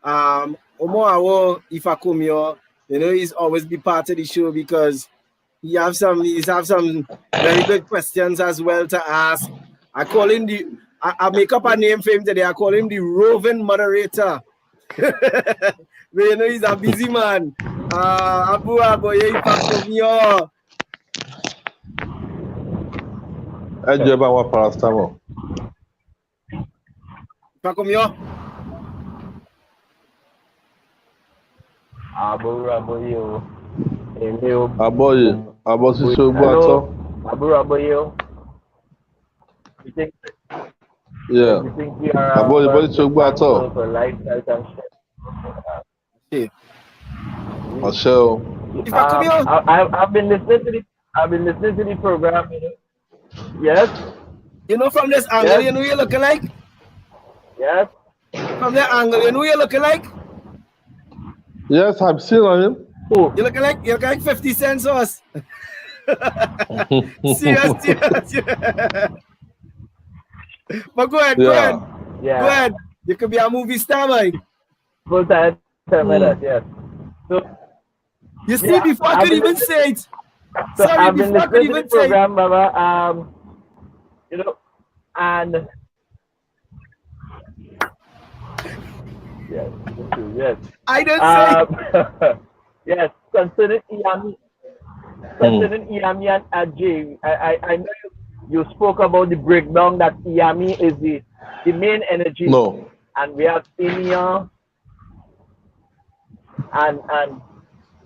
Speaker 2: Omo Ifakumio. You know, he's always be part of the show because he's have some very good questions as well to ask. I call him I make up a name for him today. I call him the roving moderator. But you know he's a busy man. Abu Aboye Ifakumio.
Speaker 3: Ẹ jẹ́ bá wọn paracetamol.
Speaker 2: Ifakumio.
Speaker 4: Àbúrò Aboye o. Èmi o.
Speaker 3: Abọ́yè, abọ́ ṣíṣe ogbó atọ́.
Speaker 4: Hello, àbúrò Aboye o. You think
Speaker 3: Yeah.
Speaker 4: you think we are
Speaker 3: Abọ́yè bọ́ ṣíṣe ogbó atọ́.
Speaker 4: thankful for lifestyle and shit?
Speaker 2: Hey.
Speaker 3: Àṣẹ o.
Speaker 2: Ifakumio.
Speaker 4: I've been listening to the program. You know? Yes,
Speaker 2: You know from this angle,
Speaker 4: Yes.
Speaker 2: you know you're looking like?
Speaker 4: yes.
Speaker 2: From that angle, you know you're looking like?
Speaker 3: Yes, I'm still on him.
Speaker 4: Who?
Speaker 2: You're looking like 50 cents us. Serious. But go ahead.
Speaker 4: Yeah.
Speaker 2: Go ahead. You could be a movie star, man.
Speaker 4: Full time. Yes. So
Speaker 2: You see,
Speaker 4: Yeah,
Speaker 2: before I
Speaker 4: I've
Speaker 2: could
Speaker 4: been
Speaker 2: even
Speaker 4: listening-
Speaker 2: say it.
Speaker 4: so
Speaker 2: Sorry,
Speaker 4: I've been
Speaker 2: before I could
Speaker 4: listening to the
Speaker 2: even say it.
Speaker 4: program, Baba. You know, and yes.
Speaker 2: I don't say it.
Speaker 4: Yes, concerning Iyami and Ajay, I know you spoke about the breakdown that Iyami is the main energy,
Speaker 3: No.
Speaker 4: and we have Inia and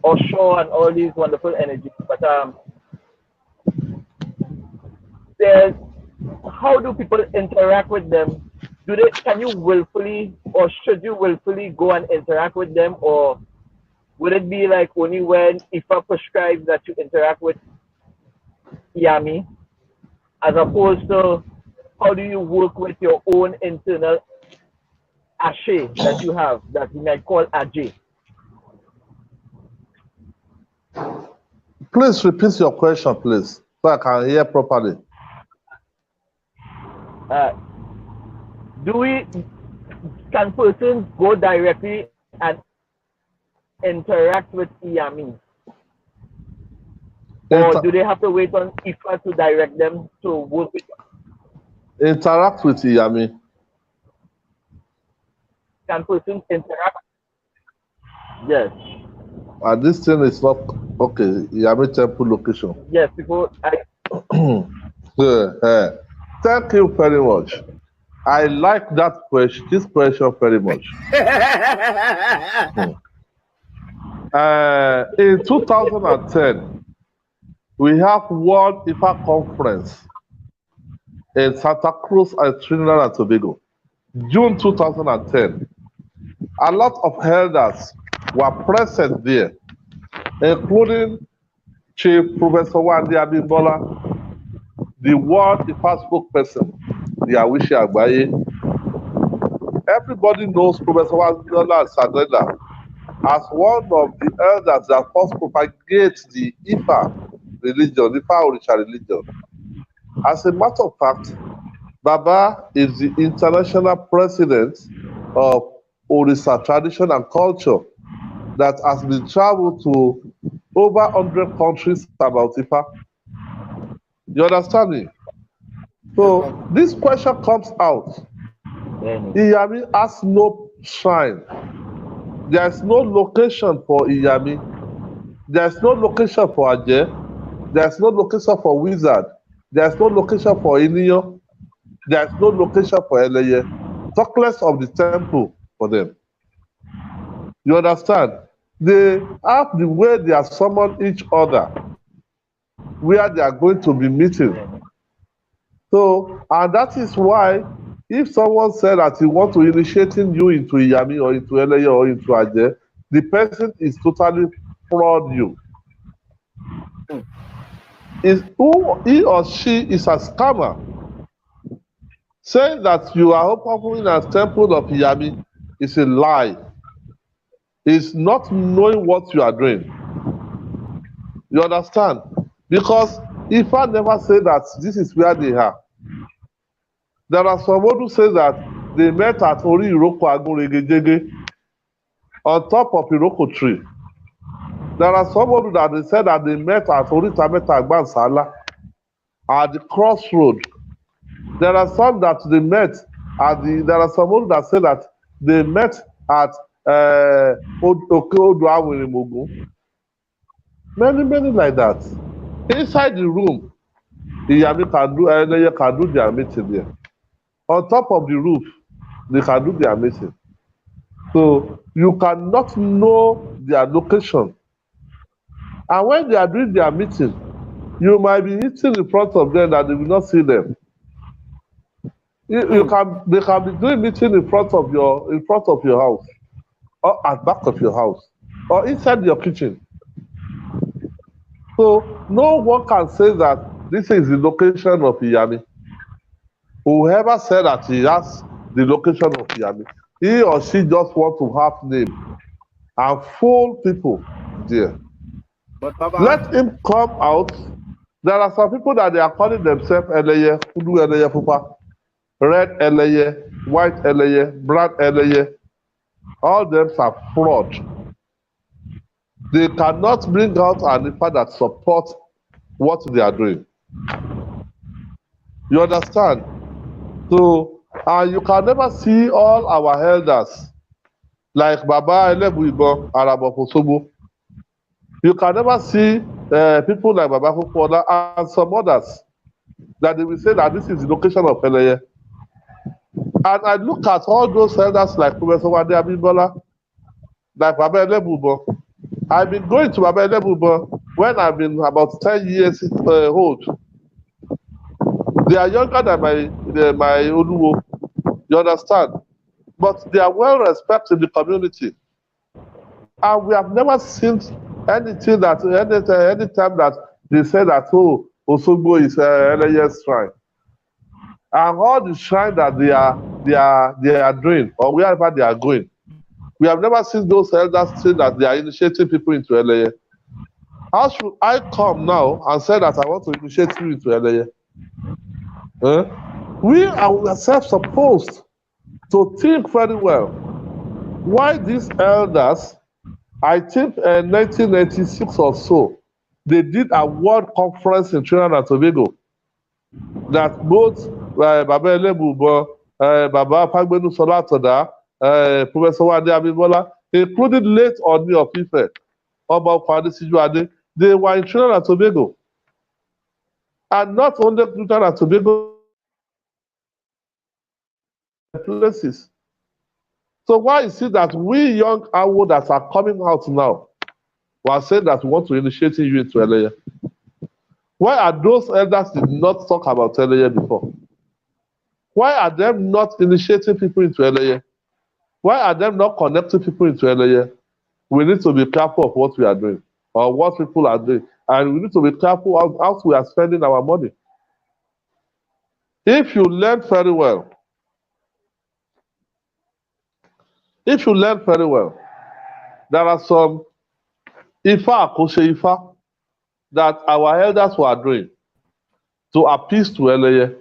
Speaker 4: Osho and all these wonderful energies. But there's how do people interact with them? Can you willfully or should you willfully go and interact with them, or would it be like only when Ifa prescribes that you interact with Iyami, as opposed to how do you work with your own internal Ashe that you have that you might call Ajay?
Speaker 3: Please repeat your question, please, so I can hear properly.
Speaker 4: Can persons go directly and interact with Iyami? Or do they have to wait on Ifa to direct them to work with?
Speaker 3: Interact with Iyami.
Speaker 4: Can persons interact? Yes.
Speaker 3: And this thing is not okay. Iyami temple location.
Speaker 4: Yes, because
Speaker 3: Yeah. Thank you very much. I like that question, this question very much. In 2010, we have World IFA Conference in Santa Cruz and Trinidad and Tobago, June 2010. A lot of elders were present there, including Chief Professor Wande Abimbola, the World IFA spokesperson, the Awishi Agbaye. Everybody knows Professor Wande Sadela as one of the elders that first propagate the Ifa religion, Ifa Orisha religion. As a matter of fact, Baba is the international president of Orisa tradition and culture that has been traveled to over 100 countries about Ifa. You understand me? So this question comes out. Iyami has no shrine. There is no location for Iyami. There is no location for Aje. There is no location for Wizard. There is no location for Iniyo. There is no location for Eleye. Talk less of the temple for them. You understand? They have the way they are summoned each other, where they are going to be meeting. So, and that is why if someone said that he wants to initiating you into Iyami or into Eleye or into Aje, the person is totally fraud you. Is who he or she is a scammer. Saying that you are opening a temple of Iyami is a lie. It's not knowing what you are doing. You understand? Because Ifa never say that this is where they are. There are some who say that they met at Ori Iroko Agunregejege on top of Iroko tree. There are some that they said that they met at Orita Meta Agbansala at the crossroad. There are some that they met at the. There are some that say that they met at Okeodo Awirimogun. Many like that. Inside the room, Iyami can do Eleye can do their meeting there. On top of the roof, they can do their meeting. So you cannot know their location. And when they are doing their meeting, you might be eating in front of them that they will not see them. They can be doing meeting in front of your house, or at back of your house, or inside your kitchen. So no one can say that this is the location of Iyami. Whoever said that he has the location of Iyami, he or she just want to have name and fool people there.
Speaker 2: But Baba,
Speaker 3: Let him come out. There are some people that they are calling themselves Eleye, Udu Eleye Fupa, red Eleye, white Eleye, brown Eleye. All them are fraud. They cannot bring out an Ifa that supports what they are doing. You understand? So, and you can never see all our elders like Baba Elebuibo, Araba Ifakolade. You can never see people like Baba Kukwala and some others that they will say that this is the location of Eleye. And I look at all those elders like Professor Wande Abimbola, like Baba Elebuibo. I've been going to Baba Elebuibo when I've been about 10 years old. They are younger than my Oluwo. You understand? But they are well respected in the community. And we have never seen anything that any time that they say that Osogbo is Eleye's shrine. And all the shrine that they are doing or wherever they are going, we have never seen those elders say that they are initiating people into Eleye. How should I come now and say that I want to initiate you into Eleye? We are ourselves supposed to think very well. Why these elders, I think in 1996 or so, they did a world conference in Trinidad and Tobago that both Baba Elebuibo, Baba Fagbenu Solatoda, Professor Wande Abimbola, including late Oni of Ife, Oba Kwade Sijuade, they were in Trinidad and Tobago. And not only Trinidad and Tobago, places. So why is it that we young Awo that are coming out now, we are saying that we want to initiate you into Eleye? Why are those elders did not talk about Eleye before? Why are them not initiating people into Eleye? Why are them not connecting people into Eleye? We need to be careful of what we are doing or what people are doing. And we need to be careful of how we are spending our money. If you learn very well, there are some Ifa Akoshe Ifa that our elders were doing to appease to Eleye,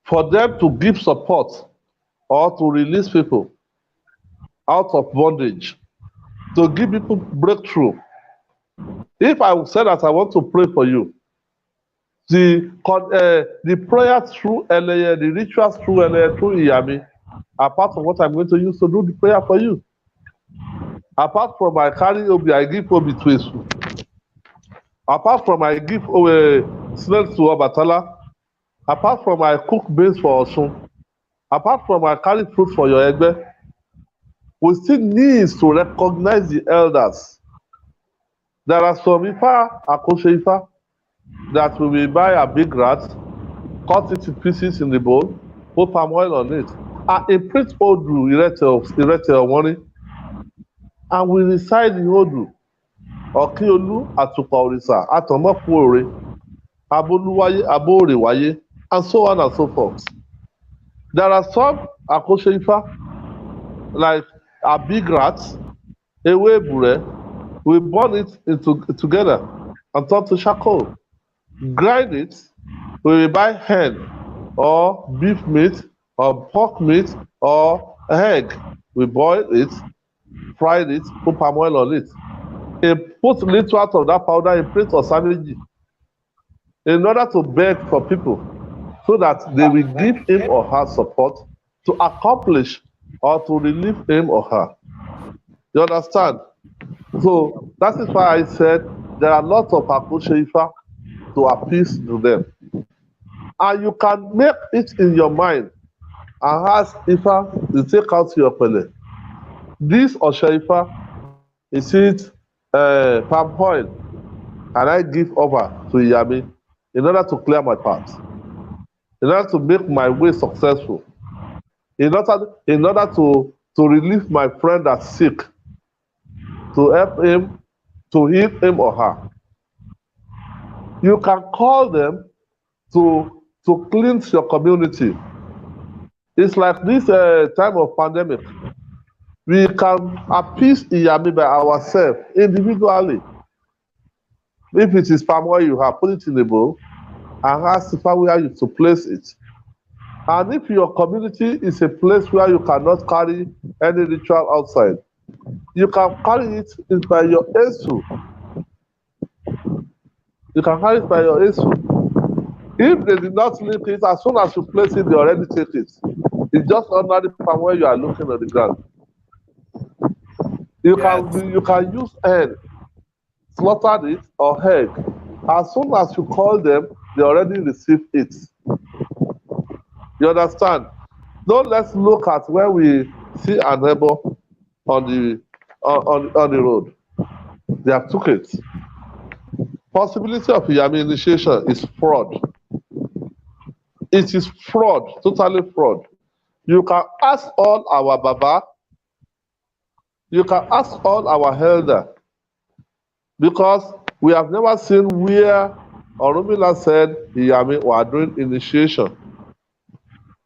Speaker 3: for them to give support or to release people out of bondage, to give people breakthrough. If I would say that I want to pray for you, the prayer through Eleye, the rituals through Eleye, through Iyami, apart from what I'm going to use to do the prayer for you. Apart from I carry Obi, I give Obi to Esu. Apart from I give snails to Obatala. Apart from I cook beans for Osun. Apart from I carry fruit for your Egbe. We still need to recognize the elders. There are some Ifa, Akoshe Ifa, that we will buy a big rat, cut it to pieces in the bowl, put palm oil on it, and imprint Odu, Irete Omoni, and we recite the Odu, Okiolu, Atupa Orisa, Atomoku Ore, Aboluwaye, Aborewaye, and so on and so forth. There are some Akoshe Ifa, like a big rat, Ewe Bure, we burn it together and turn to charcoal. Grind it, we will buy hen or beef meat or pork meat or egg. We boil it, fry it, put palm oil on it. And put little out of that powder in place of sandwich in order to beg for people so that they will give him or her support to accomplish or to relieve him or her. You understand? So that is why I said there are lots of Akoshe Ifa to appease to them. And you can make it in your mind and ask Ifa to take out your pele. This Oshe Ifa, is it palm oil? And I give over to Iyami in order to clear my path, in order to make my way successful, in order to relieve my friend that's sick, to help him, to heal him or her. You can call them to cleanse your community. It's like this time of pandemic. We can appease Iyami by ourselves individually. If it is palm oil you have, put it in a bowl and ask Ifa where you to place it. And if your community is a place where you cannot carry any ritual outside, you can carry it by your Esu. You can carry it by your Esu. If they did not leave it, as soon as you place it, they already take it. It's just ordinary palm oil you are looking at the ground. You can use egg, slaughter it, or egg. As soon as you call them, they already receive it. You understand? Now let's look at when we see a neighbor on the road. They have took it. Possibility of Iyami initiation is fraud. It is fraud, totally fraud. You can ask all our Baba, you can ask all our elder, because we have never seen where Orunmila said Iyami were doing initiation.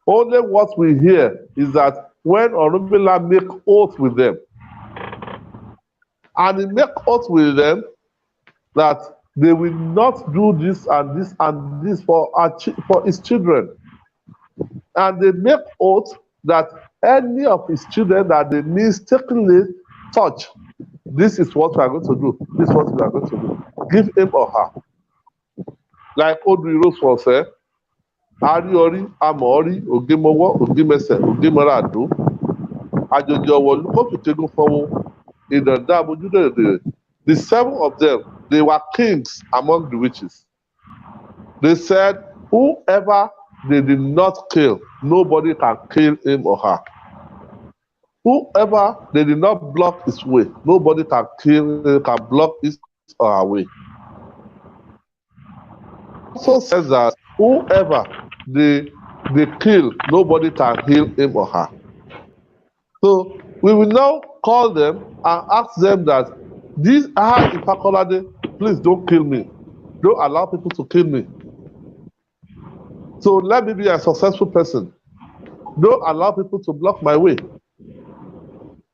Speaker 3: Only what we hear is that when Orunmila make oath with them, and he make oath with them that they will not do this and this and this for his children. And they make oath that any of his children that they mistakenly touch, this is what we are going to do. This is what we are going to do. Give him or her. Like Odri Rose was said, Ariori, Amori, Ogemowo, Ogemese, Ogemerado, Ajojo, Lukopitegum Fowo, in the Dabujude. The 7 of them, they were kings among the witches. They said, whoever they did not kill, nobody can kill him or her. Whoever they did not block his way, nobody can block his or her way. Also says that whoever they kill, nobody can heal him or her. So we will now call them and ask them that this Ifakolade, please don't kill me. Don't allow people to kill me. So let me be a successful person. Don't allow people to block my way.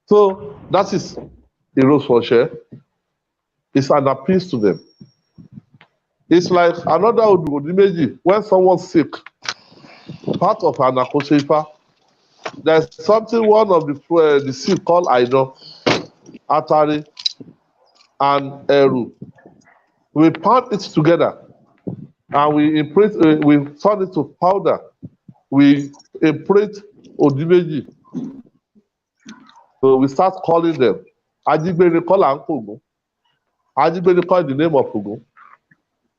Speaker 3: So that is a rose for share. It's an appeal to them. It's like another Odimeji, when someone's sick, part of an Akoseifa, there's something one of the seed called Aido, Atari, and Eru. We pound it together and we imprint, we turn it to powder. We imprint Odimeji. So we start calling them. Ajigbere call Ankogo. Ajigbere call the name of Ogo.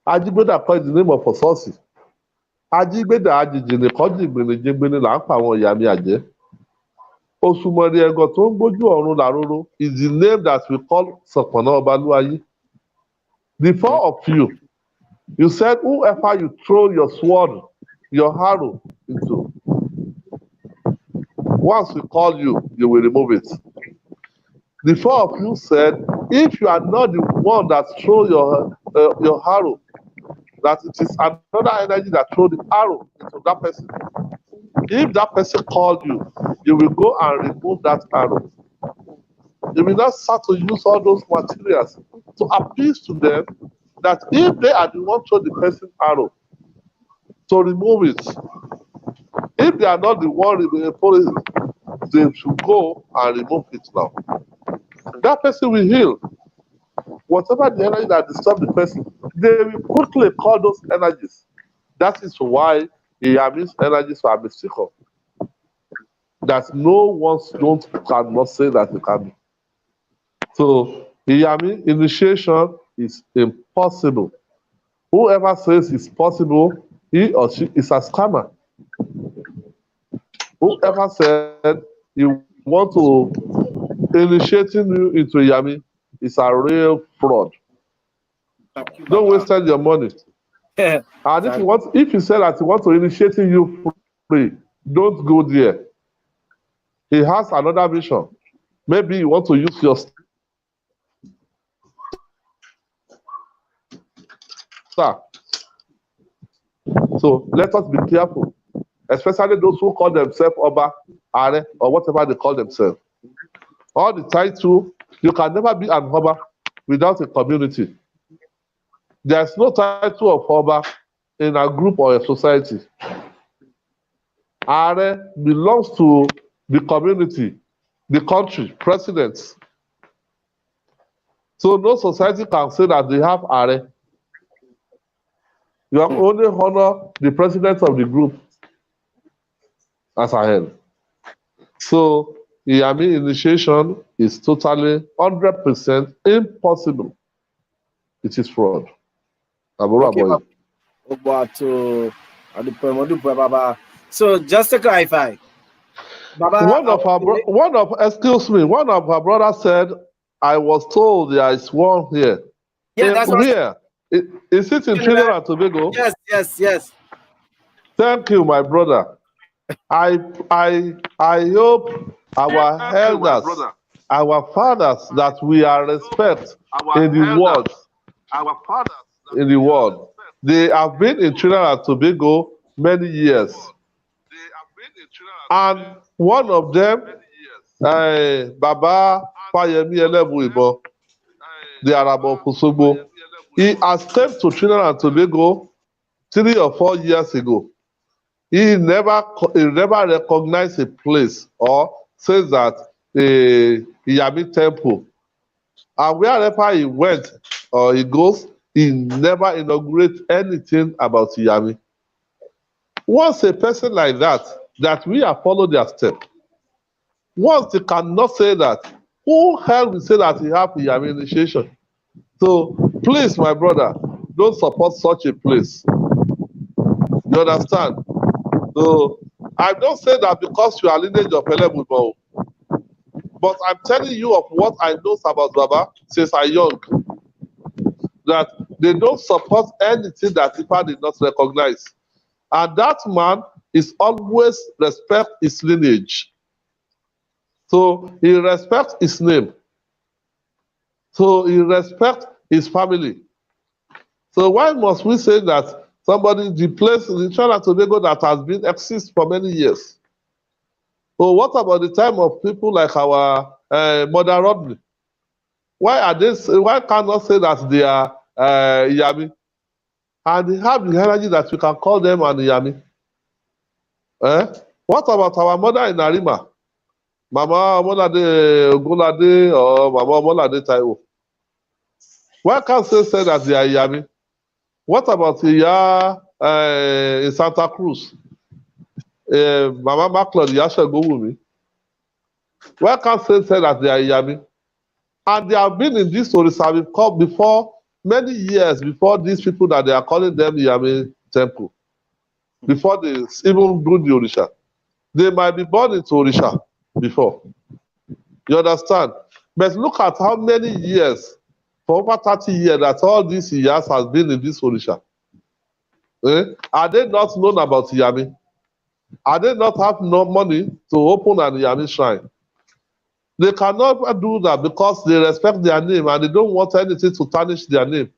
Speaker 3: Ajigbere call the name of Ososi. Ajigbere Ajijini call the Jigbene là ń pa àwọn ìyá mi àjẹ́. Osumori Ego tó ń gbójú ọ̀run làróró is the name that we call Sọ̀pọ̀nà Ọbalúayé. The four of you, you said whoever you throw your sword, your arrow into, once we call you, you will remove it. The four of you said, if you are not the one that throw your arrow, that it is another energy that throw the arrow into that person. If that person called you, you will go and remove that arrow. You will not start to use all those materials to appeal to them that if they are the one throw the person arrow, to remove it. If they are not the one police, they should go and remove it now. That person will heal. Whatever the energy that disturbs the person, they will quickly call those energies. That is why Iyami's energies are mystical. That no one cannot say that it can be. So Iyami initiation is impossible. Whoever says it's possible, he or she is a scammer. Whoever said you want to initiating you into Iyami is a real fraud. Don't waste your money. And if you say that you want to initiate you free, don't go there. He has another vision. Maybe you want to use your star. So let us be careful, especially those who call themselves Oba, Are, or whatever they call themselves. All the title, you can never be an Oba without a community. There's no title of Oba in a group or a society. Are belongs to the community, the country, presidents. So no society can say that they have Are. You only honor the president of the group as a head. So Iyami initiation is totally 100% impossible. It is fraud.
Speaker 2: Okay, so just to clarify,
Speaker 3: Baba, one of our brothers said, I was told there is one here.
Speaker 2: Yeah, that's
Speaker 3: where? Is it in Trinidad and Tobago?
Speaker 2: Yes.
Speaker 3: Thank you, my brother. I hope our elders, our fathers, that we are respect in the world. Our fathers in the world. They have been in Trinidad and Tobago many years. And one of them, Baba Fayemi Elebuibo, the Araba Ifakolade, he has come to Trinidad and Tobago 3 or 4 years ago. He never recognized a place or says that the Iyami temple. And wherever he went or he goes, he never inaugurates anything about Iyami. Once a person like that we have followed their step, once they cannot say that, who hell will say that he have Iyami initiation? So please, my brother, don't support such a place. You understand? So I don't say that because you are lineage of Elemubo, but I'm telling you of what I know about Baba since I'm young, that they don't support anything that Ifa did not recognize. And that man is always respect his lineage. So he respects his name. So he respects his family. So why must we say that somebody, the place in Trinidad and Tobago that has been exists for many years? So what about the time of people like our Mother Rodney? Why are they? Why cannot say that they are Iyami? And they have the energy that we can call them an Iyami. What about our mother in Arima? Mama Omolade Ogunlade or Mama Omolade Taiwo? Why can't they say that they are Iyami? What about Iya in Santa Cruz? Mama Maclon Iyashe Gowumi? Why can't they say that they are Iyami? And they have been in this Orisa before many years before these people that they are calling them Iyami Temple. Before they even do the Orisha. They might be born into Orisha before. You understand? But look at how many years, for over 30 years, that all these years has been in this Orisha. Are they not known about Iyami? Are they not have no money to open an Iyami shrine? They cannot do that because they respect their name and they don't want anything to tarnish their name.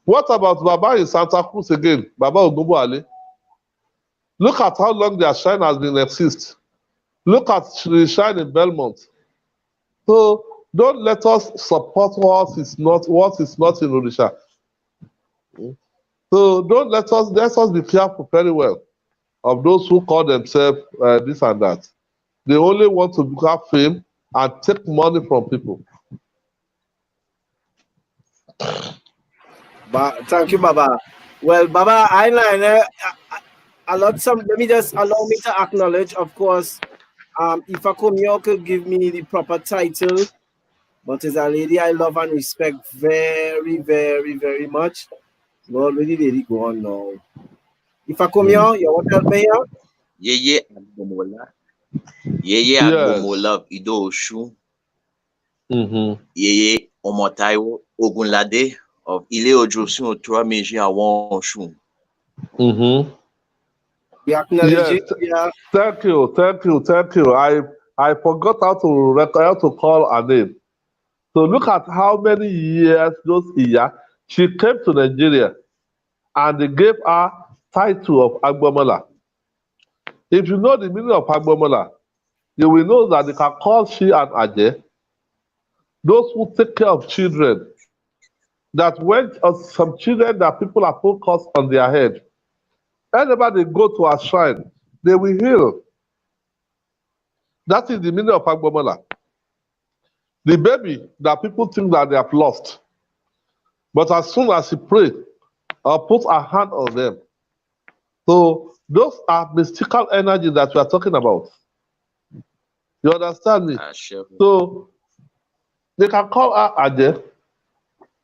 Speaker 3: What about Baba in Santa Cruz again? Baba Ogumbo Ali? Look at how long their shrine has been exist. Look at the shrine in Belmont. So don't let us support what is not in Odisha. So let us be careful very well of those who call themselves this and that. They only want to have fame and take money from people.
Speaker 2: Thank you, Baba. Well, Baba, let me just allow me to acknowledge, of course, Ifakomio could give me the proper title, but is a lady I love and respect very, very, very much. Lord, really, really go on now. Ifakomio, you want to help me out?
Speaker 5: Yeye Agbomola. Yeye Agbomola Ido Oshu. Yeye Omotaiwo Ogunlade of Ile Ojosun Otua Meji Awon Oshun.
Speaker 2: We acknowledge it. Yeah.
Speaker 3: Thank you. I forgot how to call her name. So look at how many years those Iya, she came to Nigeria and they gave her title of Agbomola. If you know the meaning of Agbomola, you will know that they can call she and Aje, those who take care of children, that when some children that people are focused on their head, whenever they go to a shrine, they will heal. That is the meaning of Agbomola. The baby that people think that they have lost, but as soon as she pray or put her hand on them, so those are mystical energy that we are talking about. You understand me?
Speaker 5: Sure.
Speaker 3: So they can call her Aje.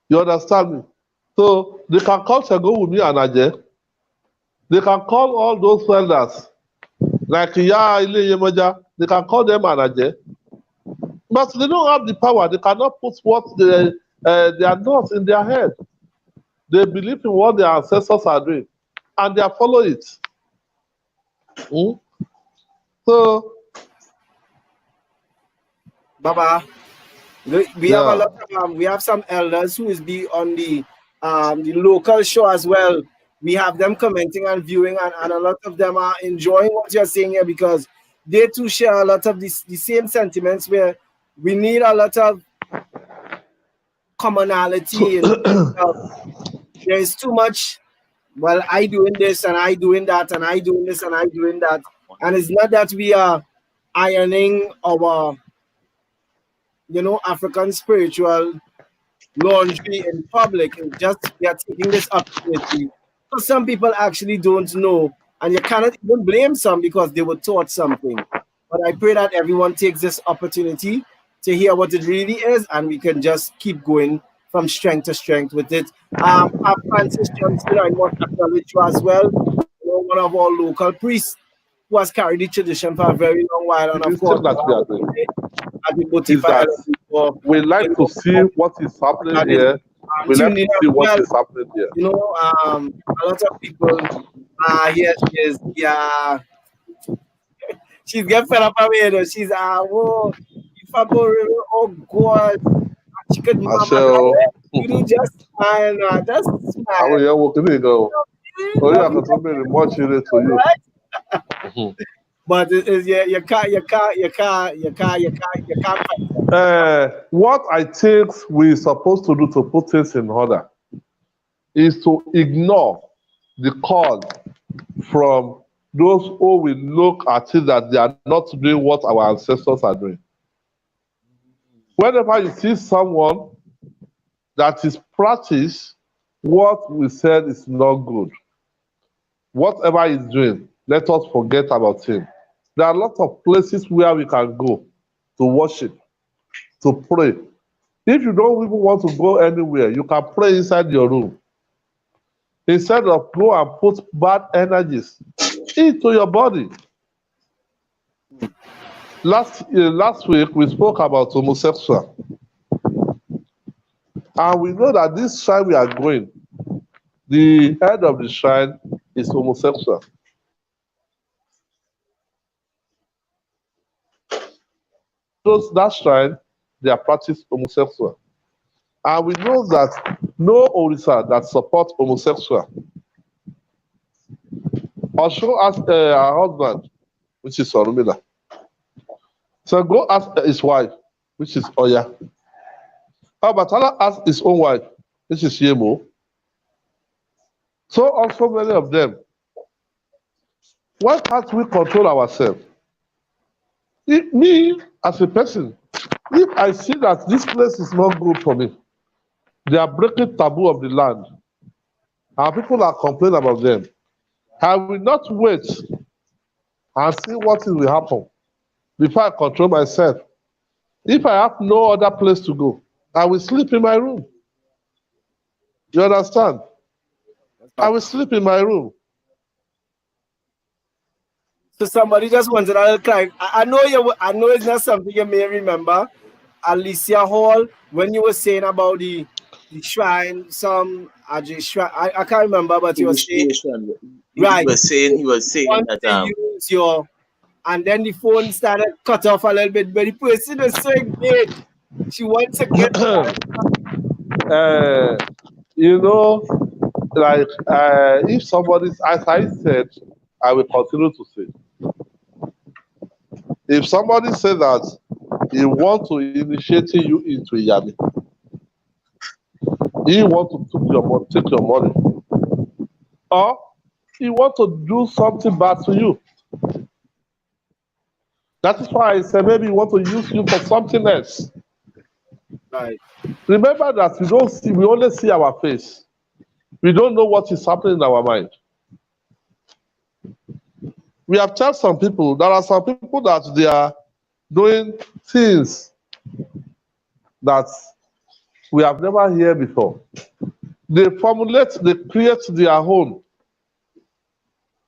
Speaker 3: You understand me? So they can call Shagowumi and Aje. They can call all those elders like Ya Ile Yemoja. They can call them an Aje. But they don't have the power. They cannot put what they are not in their head. They believe in what their ancestors are doing, and they are following it. So,
Speaker 2: Baba, we have a lot of we have some elders who is on the local show as well. We have them commenting and viewing, and a lot of them are enjoying what you're saying here because they too share a lot of the same sentiments where we need a lot of commonality. There is too much. Well, I doing this and I doing that and I doing this and I doing that, and it's not that we are ironing our African spiritual laundry in public. It's just we are taking this opportunity. So some people actually don't know, and you cannot even blame some because they were taught something. But I pray that everyone takes this opportunity to hear what it really is, and we can just keep going from strength to strength with it. Francis Johnson, I must acknowledge you as well. one of our local priests who has carried the tradition for a very long while. And of
Speaker 3: This
Speaker 2: course,
Speaker 3: thing that we are doing
Speaker 2: as we
Speaker 3: is
Speaker 2: notify
Speaker 3: that
Speaker 2: other people,
Speaker 3: we like
Speaker 2: you
Speaker 3: to see
Speaker 2: know,
Speaker 3: what is happening
Speaker 2: that is
Speaker 3: here. We like
Speaker 2: tuned in
Speaker 3: to
Speaker 2: as
Speaker 3: see what
Speaker 2: well.
Speaker 3: is happening here.
Speaker 2: You know, a lot of people, yes, yes, yeah. She's getting fed up of me, you know. She's, whoa, if I go, oh God, she could
Speaker 3: I
Speaker 2: mama,
Speaker 3: shall.
Speaker 2: you do just smile, just
Speaker 3: Àwọn
Speaker 2: smile.
Speaker 3: èèyàn wo kìíní gan o. Orí
Speaker 2: Love you,
Speaker 3: àkàtúntò béèrè much ire to you.
Speaker 2: right?
Speaker 3: Mhm.
Speaker 2: But it's, yeah, you can't fight them.
Speaker 3: What I think we're supposed to do to put things in order is to ignore the call from those who will look at it that they are not doing what our ancestors are doing. Whenever you see someone that is practice what we said is not good, whatever he's doing, let us forget about him. There are lots of places where we can go to worship, to pray. If you don't even want to go anywhere, you can pray inside your room. Instead of go and put bad energies into your body. Last week, we spoke about homosexual. And we know that this shrine we are going, the head of the shrine is homosexual. That shrine, they are practiced homosexual. And we know that no Orisa that supports homosexual. Also ask her husband, which is Orumila. So go ask his wife, which is Oya. Abatala asked his own wife, which is Yemo. So also many of them. Why can't we control ourselves? Me, as a person, if I see that this place is not good for me, they are breaking taboo of the land, and people are complaining about them, I will not wait and see what will happen before I control myself. If I have no other place to go, I will sleep in my room. You understand? I will sleep in my room.
Speaker 2: So somebody just wanted a client. I know I know it's not something you may remember. Alicia Hall, when you were saying about the shrine, I can't remember, but you were saying
Speaker 5: Initiation. He
Speaker 2: right.
Speaker 5: was saying
Speaker 2: Want
Speaker 5: that
Speaker 2: to use your, and then the phone started cut off a little bit, but the person was so engaged. She wants to get
Speaker 3: uh, you know, like if somebody's, as I said, I will continue to say, if somebody says that he want to initiate you into Iyami, he want to take your money, or he want to do something bad to you. That is why I said maybe he want to use you for something else.
Speaker 2: right.
Speaker 3: Remember that we don't see, we only see our face. We don't know what is happening in our mind. We have told some people, there are some people that they are doing things that we have never heard before. They formulate, they create their own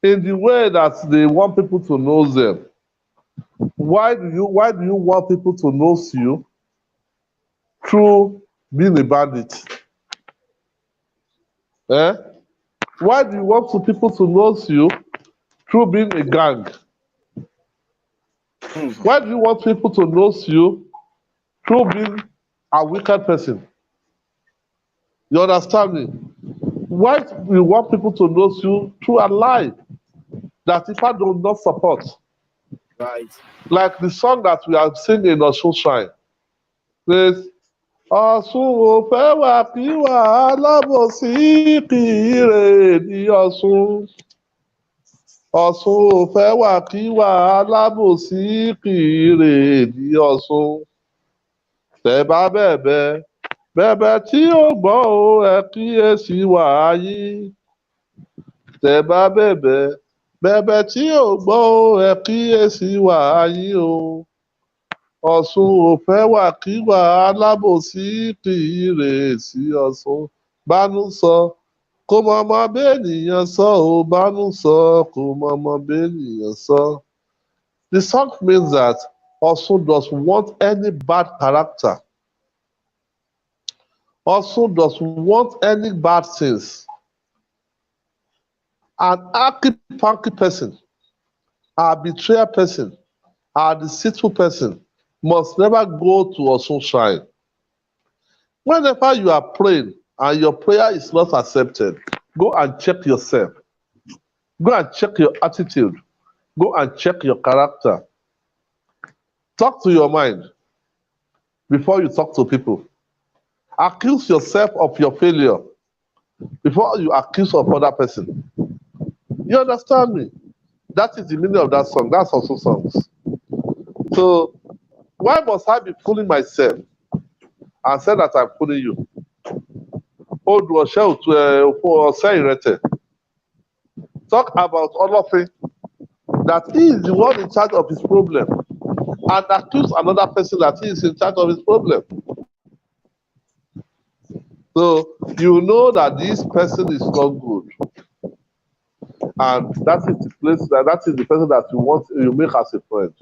Speaker 3: in the way that they want people to know them. Why do you want people to know you through being a bandit? Eh? Why do you want people to know you through being a gang? Why do you want people to know you through being a wicked person? You understand me? Why do you want people to know you through a lie that people do not support?
Speaker 2: Right.
Speaker 3: Like the song that we are singing in Osun Shrine. Says, Ọ̀ṣun ò fẹ́ wà kí wàhálà bọ̀ sí kìíre ní Ọ̀ṣun. Ọ̀ṣun ò fẹ́ wà kí wàhálà bọ̀ sí kìíre ní Ọ̀ṣun. Tẹ́ bá bẹ̀bẹ̀, bẹ̀bẹ̀ tí ó gbọ́ o, ẹ kíyèsí wàáyí. Tẹ́ bá bẹ̀bẹ̀, bẹ̀bẹ̀ tí ò gbọ́ o, ẹ kíyèsí wàáyí o. Ọ̀ṣun ò fẹ́ wà kí wàhálà bọ̀ sí kìíre sí Ọ̀ṣun. Bánú sọ, Kò mọ̀mọ́ bẹ́ẹ̀nìyàn sọ ò bánú sọ, kò mọ̀mọ́ bẹ́ẹ̀nìyàn sọ. The song means that Osun doesn't want any bad character. Osun doesn't want any bad things. An happy-punky person, a betrayer person, a deceitful person must never go to Osun shrine. Whenever you are praying and your prayer is not accepted, go and check yourself. Go and check your attitude. Go and check your character. Talk to your mind before you talk to people. Accuse yourself of your failure before you accuse of other person. You understand me? That is the meaning of that song. That's also songs. So why must I be fooling myself and say that I'm fooling you? Talk about Olofin, that he is the one in charge of his problem, and accuse another person that he is in charge of his problem. So you know that this person is not good, and that is the place that is the person that you make as a friend.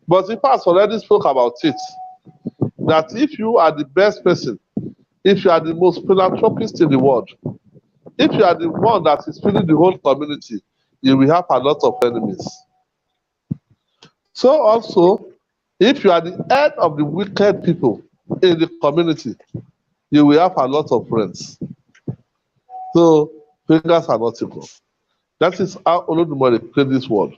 Speaker 3: But if I already spoke about it, that if you are the best person, if you are the most philanthropist in the world, if you are the one that is feeding the whole community, you will have a lot of enemies. So also, if you are the head of the wicked people in the community, you will have a lot of friends. So fingers are not equal. That is how Olodumare created this world.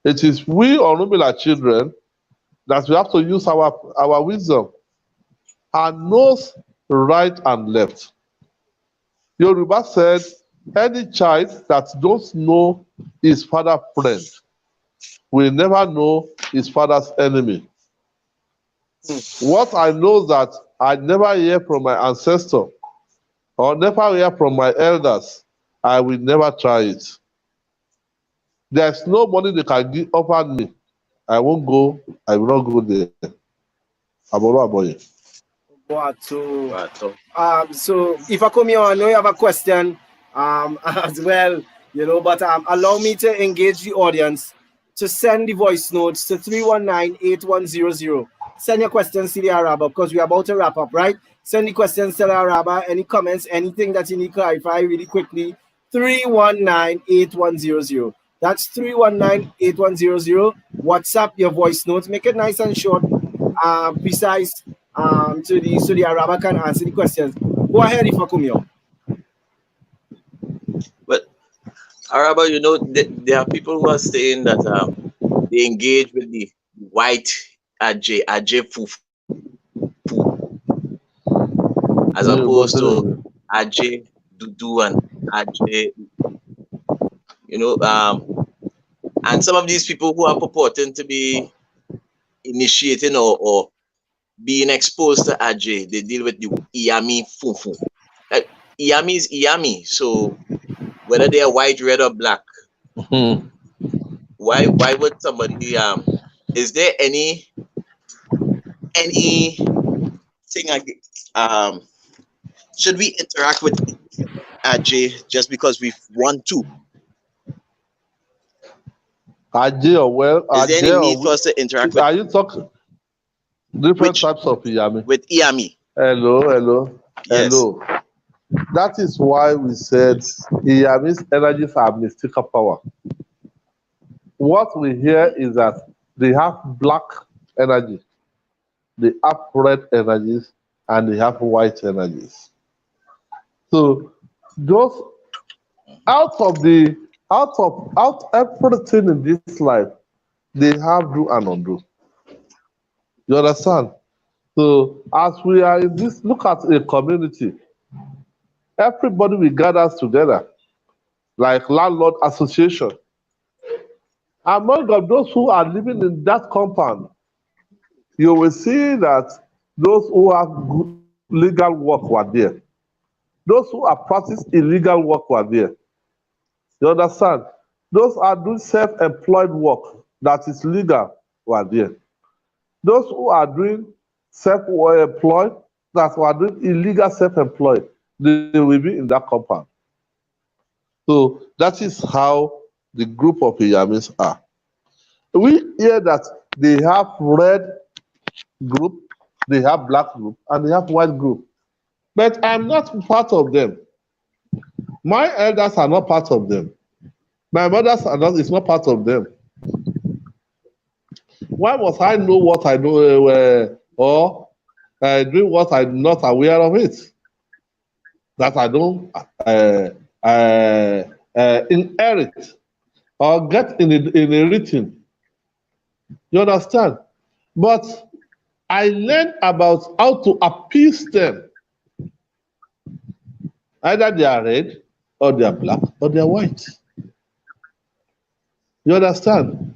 Speaker 3: It is we Orunmila children that we have to use our wisdom and knows right and left. Yoruba said, any child that don't know his father's friend will never know his father's enemy. What I know that I never hear from my ancestor or never hear from my elders, I will never try it. There's no money they can offer me. I won't go. I will not go there.
Speaker 2: So if I come here, I know you have a question as well, but allow me to engage the audience to send the voice notes to 319-8100. Send your questions to the Araba because we're about to wrap up, right? Send the questions to the Araba, any comments, anything that you need to clarify really quickly. 319-8100. That's 319-8100. WhatsApp your voice notes. Make it nice and short, precise, so the Araba can answer the questions. Go ahead, Ifakumio.
Speaker 5: But Araba, there are people who are saying that they engage with the white Ajay Fufu, as opposed to Ajay Dudu and Ajay, and some of these people who are purporting to be initiating or being exposed to Ajay, they deal with the Iyami Fufu. Iyami is Iyami, so whether they are white, red, or black, why would somebody is there any thing like should we interact with Ajay just because we want to?
Speaker 3: Ajay or well,
Speaker 5: is there any need for us to interact with?
Speaker 3: Are you talking different types of Iyami?
Speaker 5: With Iyami.
Speaker 3: Hello.
Speaker 5: Yes.
Speaker 3: Hello. That is why we said Iyami's energies have mystical power. What we hear is that they have black energy, they have red energies, and they have white energies. So those out everything in this life, they have do and undo. You understand? So as we are in this, look at a community. Everybody will gather together, like landlord association. Among those who are living in that compound, you will see that those who have good legal work were there. Those who are practicing illegal work were there. You understand? Those are doing self-employed work that is legal were there. Those who are doing self-employed that were doing illegal self-employed, they will be in that compound. So that is how the group of Iyamis are. We hear that they have red group, they have black group, and they have white group. But I'm not part of them. My elders are not part of them. My mother's is not part of them. Why must I know what I know or do what I'm not aware of it? That I don't inherit or get in a written. You understand? But I learned about how to appease them. Either they are red, or they are black, or they are white. You understand?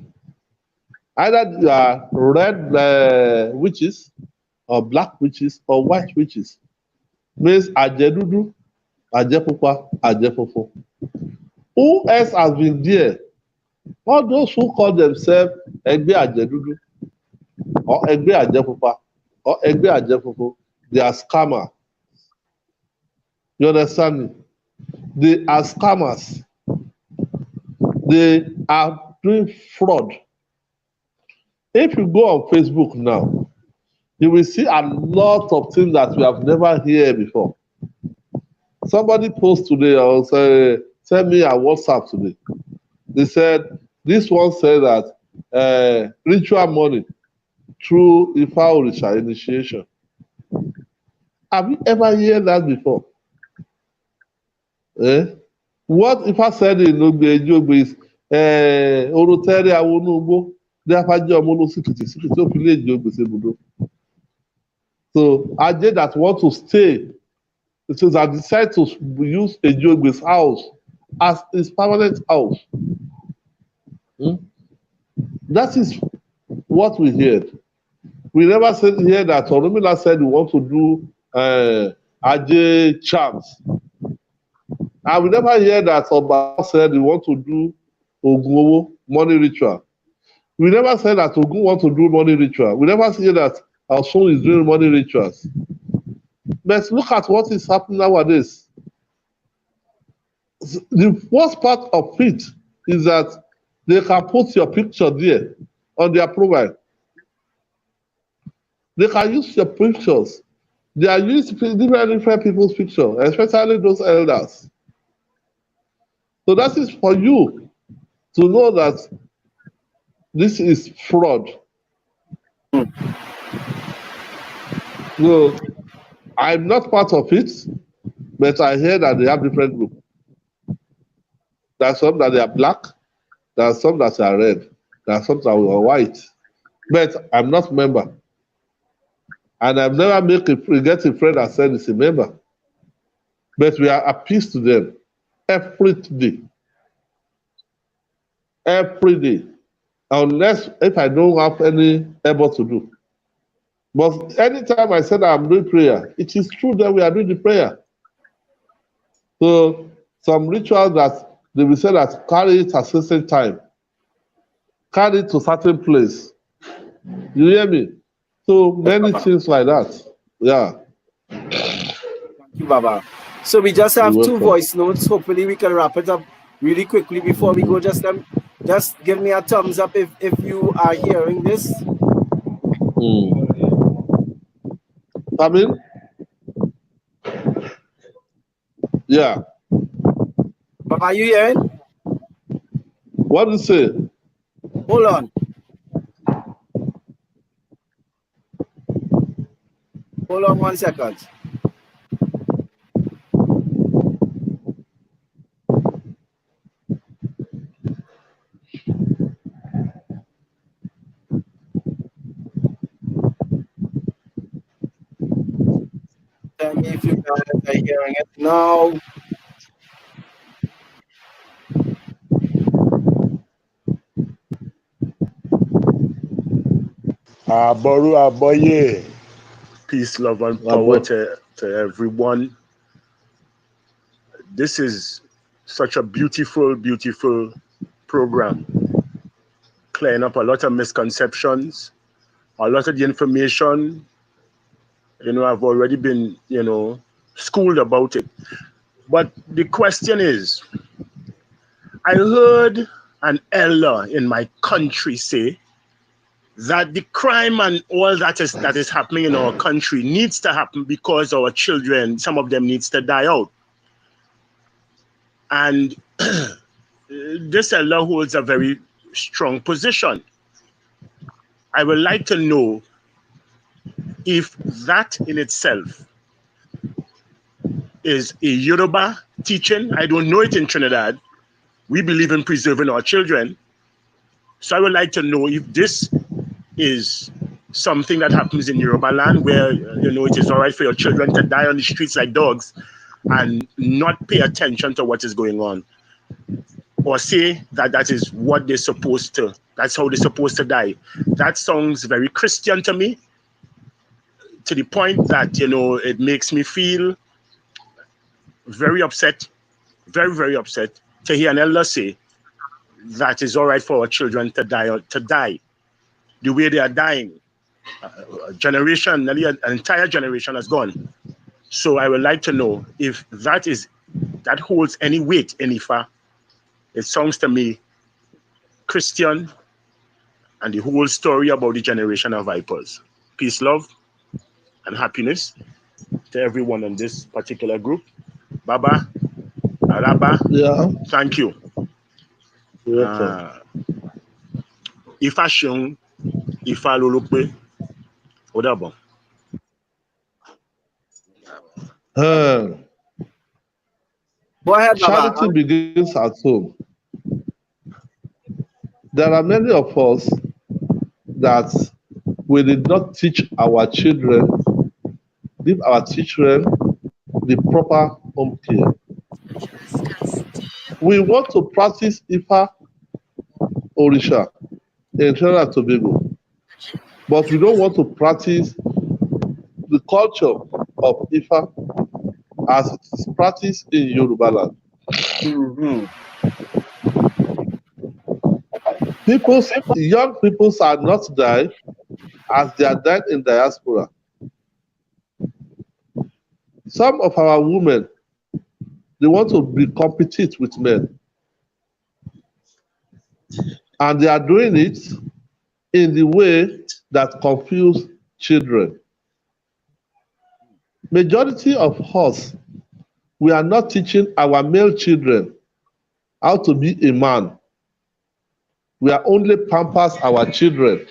Speaker 3: Either they are red witches, or black witches, or white witches. Means Ajedudu, Ajepupa, Ajefofo. Who else has been there? All those who call themselves Egbe Ajedudu, or Egbe Ajepupa, or Egbe Ajefofo, they are scammers. You understand me? They are scammers. They are doing fraud. If you go on Facebook now, you will see a lot of things that we have never heard before. Somebody posted today, or send me a WhatsApp today. They said, this one said that ritual money through Ifa Orisha initiation. Have you ever heard that before? What Ifa said in Ogbe is, Oroteri Awonugbo, Deafaji Omolo Sikiti, Sikiti Opile Ejogbe Sebudo. So Ajay that want to stay, it says I decide to use Ejogbe's house as his permanent house. That is what we heard. We never said here that Oromila said we want to do Ajay charms. And we never hear that Oba said we want to do Ogun money ritual. We never said that Ogun want to do money ritual. We never hear that our soul is doing money rituals. But look at what is happening nowadays. The worst part of it is that they can put your picture there on their profile. They can use your pictures. They are using different people's pictures, especially those elders. So that is for you to know that this is fraud. So I'm not part of it, but I hear that they have different groups. There are some that they are black, there are some that are red, there are some that are white. But I'm not a member. And I've never get a friend that said it's a member. But we are appeased to them every day. Every day. Unless if I don't have any able to do. But anytime I said I'm doing prayer, it is true that we are doing the prayer. So some rituals that they will say that carry it at a certain time, carry it to a certain place. You hear me? So many things like that. Yeah.
Speaker 2: Thank you, Baba. So we just have two voice notes. Hopefully we can wrap it up really quickly before we go. Just give me a thumbs up if you are hearing this.
Speaker 3: Come in? Yeah.
Speaker 2: Baba, are you hearing?
Speaker 3: What do you say?
Speaker 2: Hold on. Hold on 1 second. Tell me if you guys are hearing it now.
Speaker 6: Aboru Aboye. Peace, love, and power to everyone. This is such a beautiful, beautiful program. Clearing up a lot of misconceptions, a lot of the information, I've already been, schooled about it. But the question is, I heard an elder in my country say that the crime and all that is happening in our country needs to happen because our children, some of them needs to die out. And this elder holds a very strong position. I would like to know if that in itself is a Yoruba teaching. I don't know it in Trinidad. We believe in preserving our children. So I would like to know if this is something that happens in Yoruba land where, it is all right for your children to die on the streets like dogs and not pay attention to what is going on. Or say that is what they're supposed to, that's how they're supposed to die. That sounds very Christian to me, to the point that, it makes me feel very upset, very, very upset to hear an elder say that is all right for our children to die the way they are dying. A generation, nearly an entire generation has gone. So I would like to know if that holds any weight in Ifa. It sounds to me Christian, and the whole story about the generation of vipers. Peace, love, and happiness to everyone in this particular group. Baba, Araba,
Speaker 3: Yeah.
Speaker 6: thank you.
Speaker 3: You're welcome.
Speaker 6: Ifa Shung, Ifa Lolope, Odabo.
Speaker 2: Go ahead, Baba.
Speaker 3: Charity begins at home. There are many of us that we did not teach our children, give our children the proper home care. We want to practice Ifa Orisha in Trinidad and Tobago, but we don't want to practice the culture of Ifa as it is practiced in Yoruba land.
Speaker 2: Mm-hmm.
Speaker 3: Young people are not dying as they are dying in diaspora. Some of our women, they want to be competitive with men. And they are doing it in the way that confuse children. Majority of us, we are not teaching our male children how to be a man. We are only pampers our children.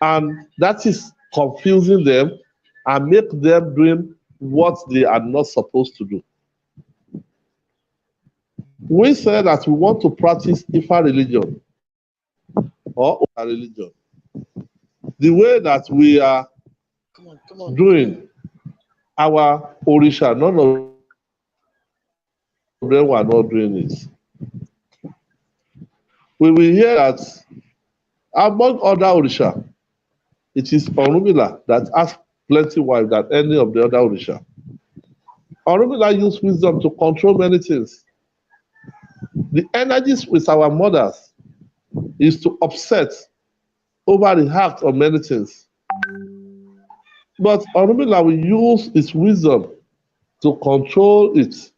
Speaker 3: And that is confusing them and make them doing what they are not supposed to do. We say that we want to practice Ifa religion or Orisha religion. The way that we are doing our Orisha, none of them were not doing it. We will hear that among other Orisha, it is Orunmila that has plenty wives than any of the other Orisha. Orunmila used wisdom to control many things. The energies with our mothers is to upset, overreact on many things. But Orunmila will use his wisdom to control it.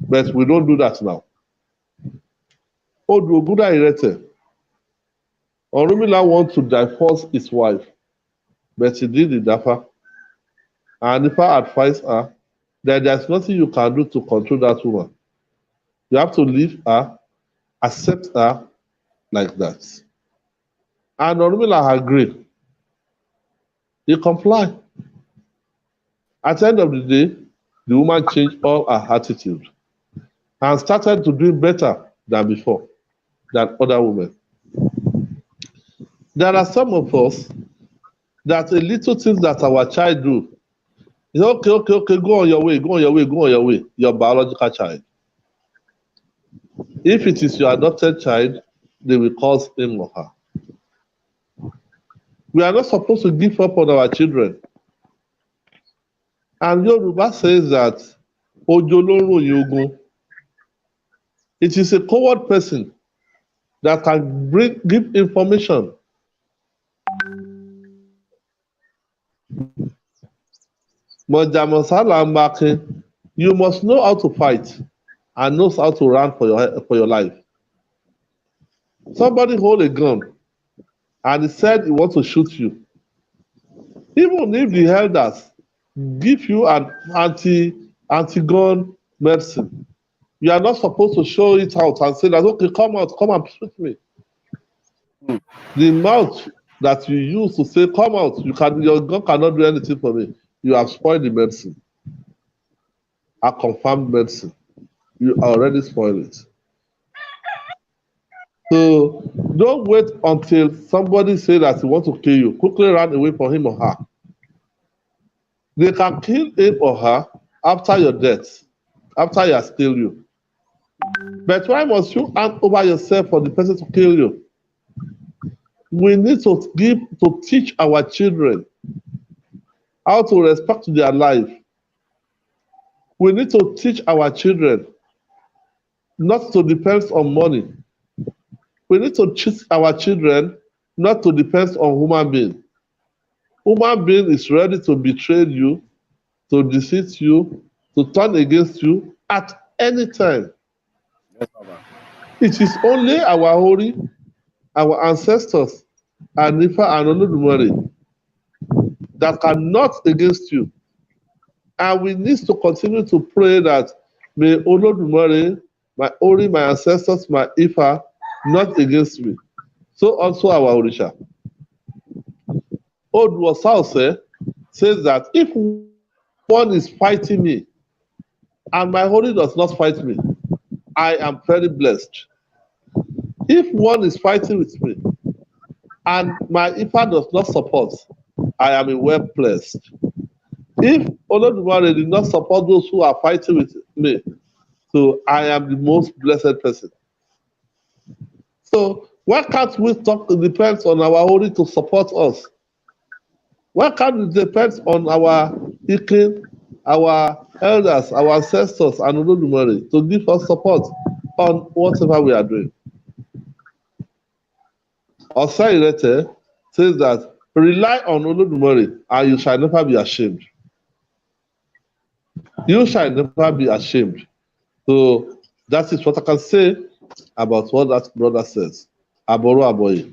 Speaker 3: But we don't do that now. Odu Oguda Irete, Orunmila wants to divorce his wife, but he did it Dafa. And if I advise her that there's nothing you can do to control that woman, you have to leave her, accept her like that. And Orunmila agreed. He complied. At the end of the day, the woman changed all her attitude and started to do better than before, than other women. There are some of us that a little thing that our child do is okay, go on your way, your biological child. If it is your adopted child, they will cause him or her. We are not supposed to give up on our children. And Yoruba says that Ojoloro Yogun. It is a coward person that can give information You must know how to fight and knows how to run for your life. Somebody hold a gun and he said he wants to shoot you. Even if the elders give you an anti-gun medicine, you are not supposed to show it out and say that, okay, come out, come and shoot me. The mouth that you use to say, come out, your gun cannot do anything for me. You have spoiled the medicine. A confirmed medicine. You already spoiled it. So don't wait until somebody say that he wants to kill you. Quickly run away from him or her. They can kill him or her after your death, after he has killed you. But why must you hand over yourself for the person to kill you? We need to teach our children how to respect their life. We need to teach our children not to depend on money. We need to teach our children not to depend on human being. Human being is ready to betray you, to deceive you, to turn against you at any time. It is only our Hori, our ancestors, and Nifa and Olodumare that cannot against you. And we need to continue to pray that may Olodumare, my Ori, my ancestors, my Ifa, not against me. So also our Orisha. Old Wasause says that if one is fighting me and my Ori does not fight me, I am very blessed. If one is fighting with me and my Ifa does not support, I am well blessed. If Olodumare did not support those who are fighting with me, so I am the most blessed person. So why can't we talk? It depends on our Hori to support us. Why can't it depend on our Ikin, our elders, our ancestors, and Olodumare to give us support on whatever we are doing? Osairete says that rely on Olodumare and you shall never be ashamed. You shall never be ashamed. So that is what I can say about what that brother says. Aboro Aboye.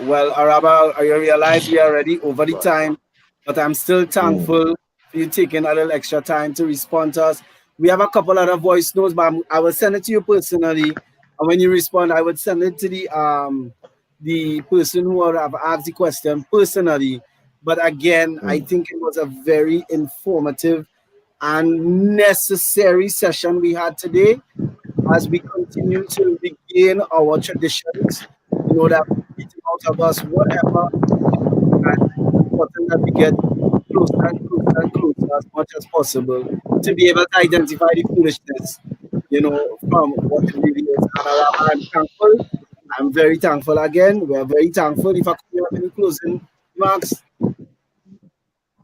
Speaker 2: Well, Araba, I realize we are already over the time, but I'm still thankful for you taking a little extra time to respond to us. We have a couple other voice notes, but I will send it to you personally. And when you respond, I would send it to the person who would have asked the question personally. But again, I think it was a very informative and necessary session we had today as we continue to regain our traditions. You know, that beating out of us, whatever, and important that we get closer and closer and closer as much as possible to be able to identify the foolishness, you know, from what it really is. And I'm thankful. I'm very thankful again. We're very thankful. If I could have any closing remarks.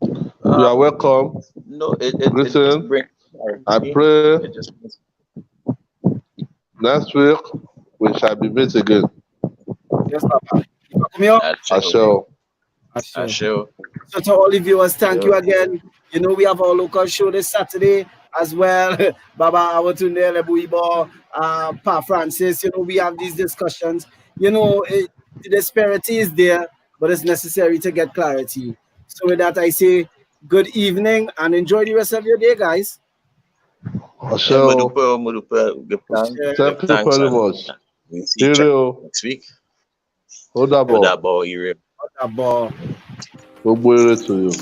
Speaker 3: You are welcome.
Speaker 5: No,
Speaker 3: Listen, I pray next week we shall be met again.
Speaker 2: Yes, Papa. If I come here,
Speaker 3: I shall.
Speaker 5: I shall.
Speaker 2: So to all the viewers, thank you again. You know, we have our local show this Saturday as well. Baba Awatunde, Lebuibo, Pa Francis, you know, we have these discussions. You know, the disparity is there, but it's necessary to get clarity. So with that, I say good evening and enjoy the rest of your day, guys.
Speaker 3: I shall. Thank you very much.
Speaker 5: We'll see you next week.
Speaker 3: Hold up,
Speaker 5: Hold up,
Speaker 2: Hold up, ball.
Speaker 3: Gbogbo ire to you.